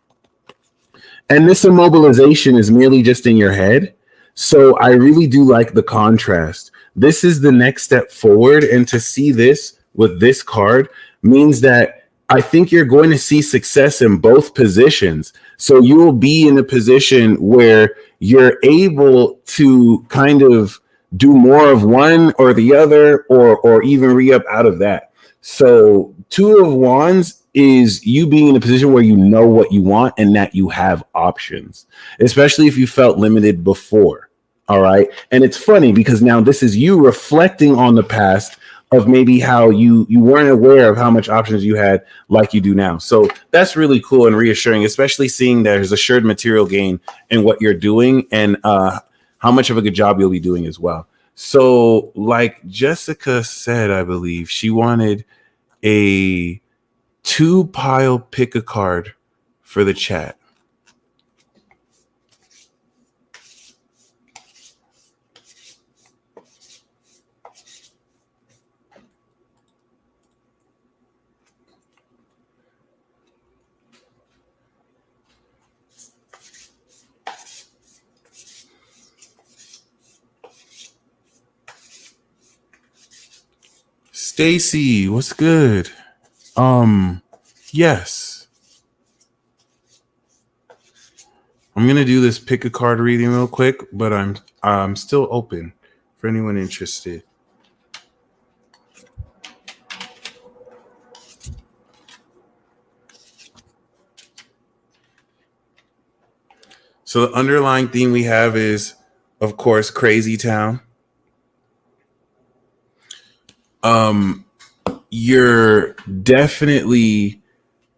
And this immobilization is merely just in your head. So I really do like the contrast. This is the next step forward. And to see this with this card means that I think you're going to see success in both positions. So you will be in a position where you're able to kind of do more of one or the other, or even re-up out of that. So Two of Wands is you being in a position where you know what you want and that you have options, especially if you felt limited before. All right. And it's funny because now this is you reflecting on the past of maybe how you weren't aware of how much options you had like you do now. So that's really cool and reassuring, especially seeing there's assured material gain in what you're doing, and how much of a good job you'll be doing as well. So like Jessica said, I believe she wanted a two pile pick a card for the chat. Stacy, what's good? Yes. I'm gonna do this pick a card reading real quick, but I'm still open for anyone interested. So the underlying theme we have is, of course, Crazy Town. You're definitely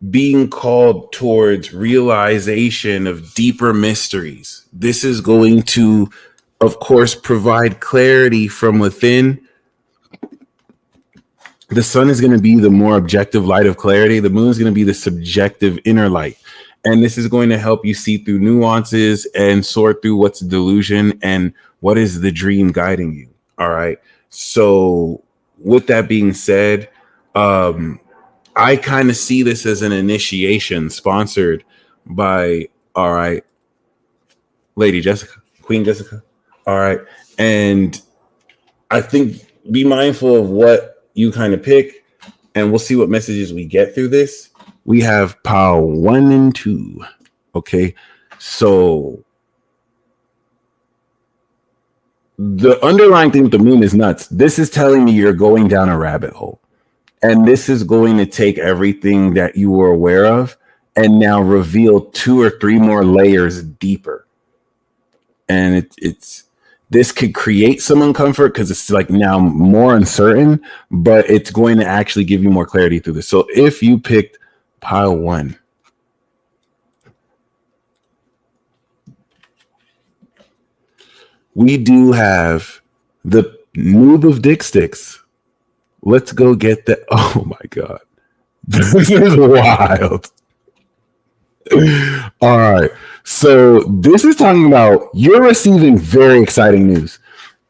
being called towards realization of deeper mysteries. This is going to, of course, provide clarity from within. The sun is going to be the more objective light of clarity. The moon is going to be the subjective inner light. And this is going to help you see through nuances and sort through what's delusion and what is the dream guiding you. All right. So with that being said, I kind of see this as an initiation sponsored by, all right, Lady Jessica, Queen Jessica. All right. And I think be mindful of what you kind of pick, and we'll see what messages we get through this. We have pile 1 and 2. Okay. So the underlying thing with the moon is nuts. This is telling me you're going down a rabbit hole. And this is going to take everything that you were aware of and now reveal 2 or 3 more layers deeper. And this could create some uncomfort because it's like now more uncertain, but it's going to actually give you more clarity through this. So if you picked pile 1, we do have the noob of dick sticks. Let's go get the. Oh my God. This is wild. All right. So this is talking about you're receiving very exciting news.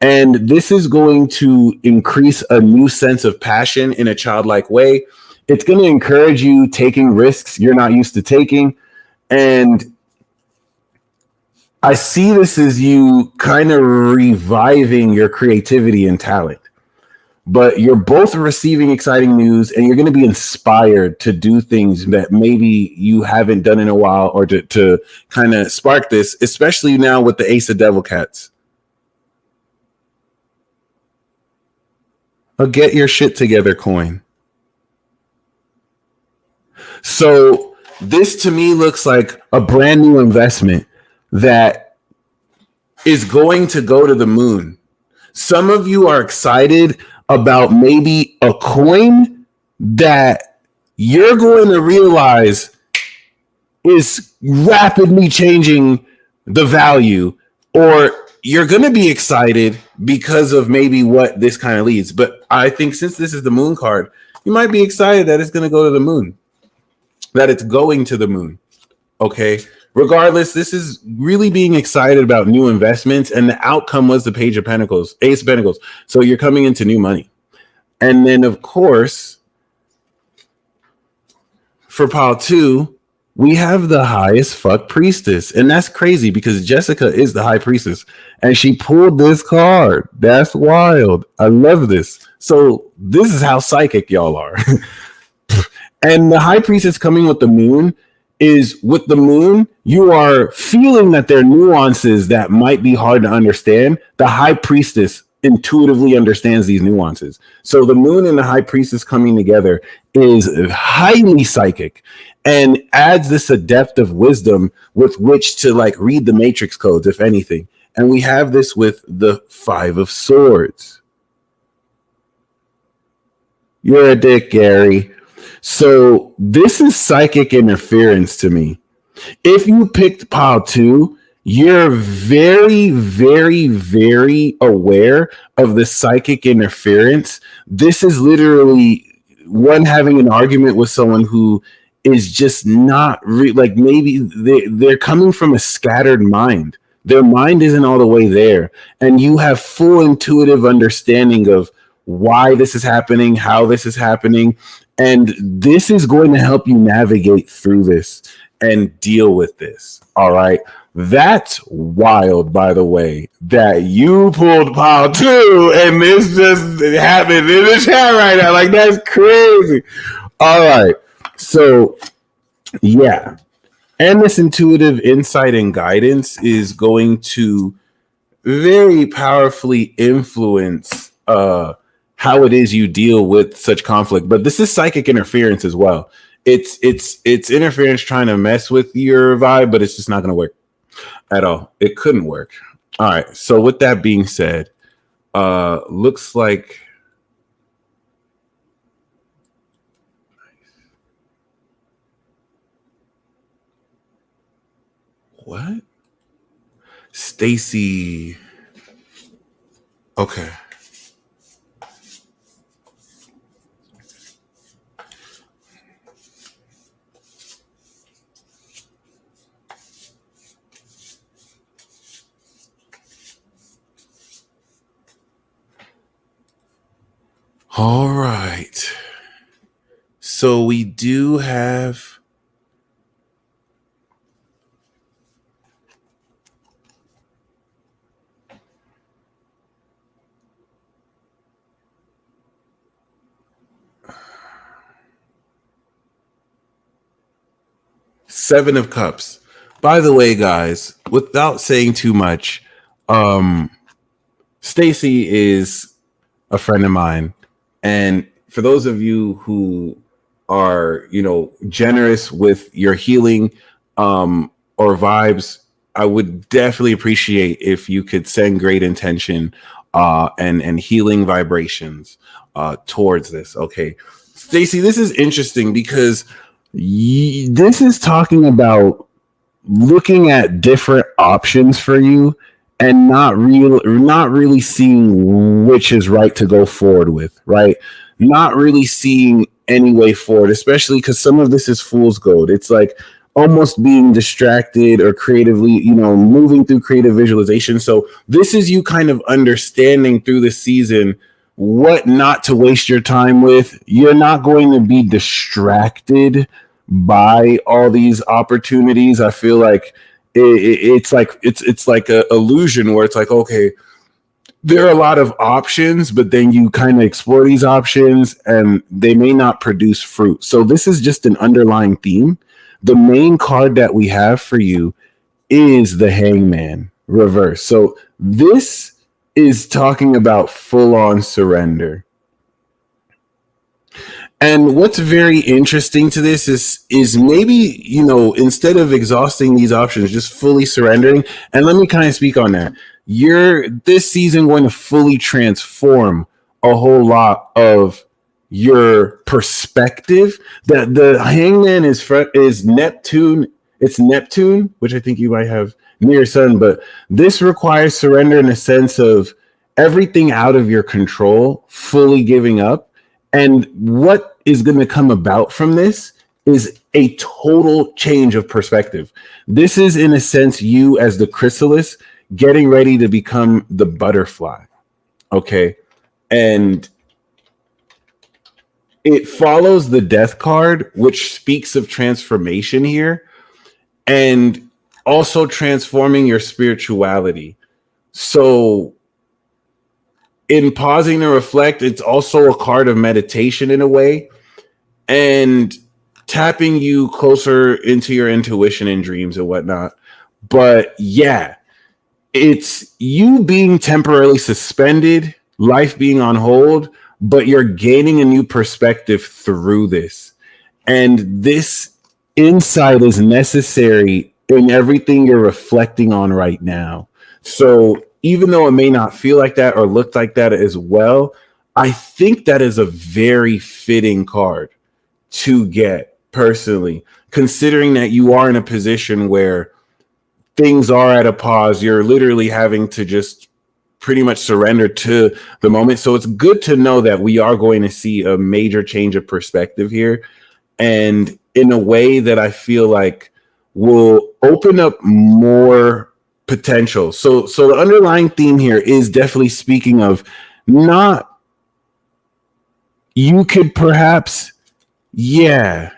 And this is going to increase a new sense of passion in a childlike way. It's going to encourage you taking risks you're not used to taking. And I see this as you kind of reviving your creativity and talent. But you're both receiving exciting news and you're going to be inspired to do things that maybe you haven't done in a while, or to kind of spark this, especially now with the Ace of Devil Cats. A get your shit together coin. So this to me looks like a brand new investment that is going to go to the moon. Some of you are excited about maybe a coin that you're going to realize is rapidly changing the value, or you're going to be excited because of maybe what this kind of leads. But I think since this is the moon card, you might be excited that it's going to go to the moon, that it's going to the moon. Okay. Regardless, this is really being excited about new investments, and the outcome was the Page of Pentacles, Ace of Pentacles. So you're coming into new money. And then, of course, for pile 2, we have the highest fuck priestess. And that's crazy because Jessica is the high priestess and she pulled this card. That's wild. I love this. So this is how psychic y'all are. And the high priestess coming with the moon is, with the moon, you are feeling that there are nuances that might be hard to understand. The high priestess intuitively understands these nuances. So the moon and the high priestess coming together is highly psychic and adds this a depth of wisdom with which to like read the matrix codes, if anything. And we have this with the 5 of Swords. You're a dick, Gary. So this is psychic interference to me. If you picked pile 2, you're very, very, very aware of the psychic interference. This is literally one having an argument with someone who is just not like, maybe they're coming from a scattered mind. Their mind isn't all the way there. And you have full intuitive understanding of why this is happening, how this is happening. And this is going to help you navigate through this and deal with this. All right. That's wild, by the way, that you pulled pile 2 and this just happened in the chat right now. Like, that's crazy. All right. So, yeah. And this intuitive insight and guidance is going to very powerfully influence how it is you deal with such conflict. But this is psychic interference as well. It's interference trying to mess with your vibe, but it's just not going to work. at all. It couldn't work. All right. So with that being said, looks like what? Stacy. Okay. All right. So we do have Seven of Cups. By the way, guys, without saying too much, Stacy is a friend of mine. And for those of you who are, generous with your healing or vibes, I would definitely appreciate if you could send great intention and healing vibrations towards this. Okay. Stacy, this is interesting because this is talking about looking at different options for you and not really seeing which is right to go forward with, right? Not really seeing any way forward, especially because some of this is fool's gold. It's like almost being distracted or creatively, moving through creative visualization. So this is you kind of understanding through the season what not to waste your time with. You're not going to be distracted by all these opportunities. I feel like it's like a illusion where it's like, okay, there are a lot of options, but then you kind of explore these options and they may not produce fruit. So this is just an underlying theme. The main card that we have for you is the Hangman reverse. So this is talking about full-on surrender. And what's very interesting to this is maybe, instead of exhausting these options, just fully surrendering. And let me kind of speak on that. You're this season going to fully transform a whole lot of your perspective. That the Hangman is Neptune. It's Neptune, which I think you might have near your sun, but this requires surrender in a sense of everything out of your control, fully giving up. And what is going to come about from this is a total change of perspective. This is, in a sense, you as the chrysalis getting ready to become the butterfly. Okay. And it follows the death card, which speaks of transformation here and also transforming your spirituality. So in pausing to reflect, it's also a card of meditation in a way and tapping you closer into your intuition and dreams and whatnot. But yeah, it's you being temporarily suspended, life being on hold, but you're gaining a new perspective through this. And this insight is necessary in everything you're reflecting on right now. So even though it may not feel like that or look like that as well, I think that is a very fitting card to get personally, considering that you are in a position where things are at a pause. You're literally having to just pretty much surrender to the moment. So it's good to know that we are going to see a major change of perspective here, and in a way that I feel like will open up more potential. So the underlying theme here is definitely speaking of not you could perhaps, yeah,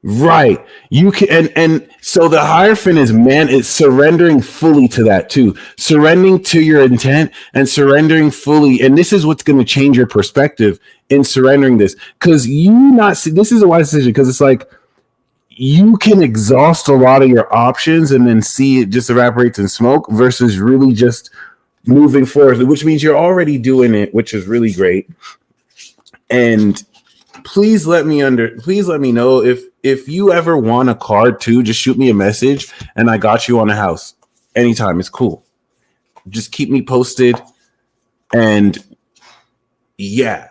right. You can, and so the Hierophant is it's surrendering fully to that too, surrendering to your intent and surrendering fully. And this is what's going to change your perspective in surrendering this, because this is a wise decision, because it's like you can exhaust a lot of your options and then see it just evaporates in smoke versus really just moving forward, which means you're already doing it, which is really great. And please let me know If you ever want a card too, just shoot me a message and I got you on the house anytime. It's cool. Just keep me posted. And yeah,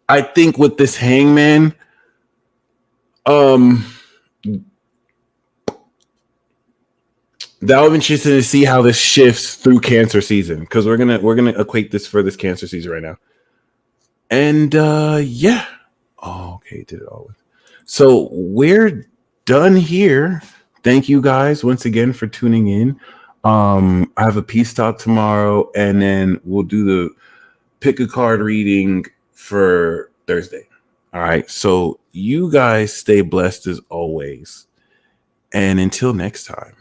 I think with this hangman, that'll be interesting to see how this shifts through Cancer season, because we're gonna equate this for this Cancer season right now. And yeah. Oh, okay, did it all. So we're done here. Thank you guys once again for tuning in. I have a peace talk tomorrow, and then we'll do the pick a card reading for Thursday. All right. So you guys stay blessed as always. And until next time.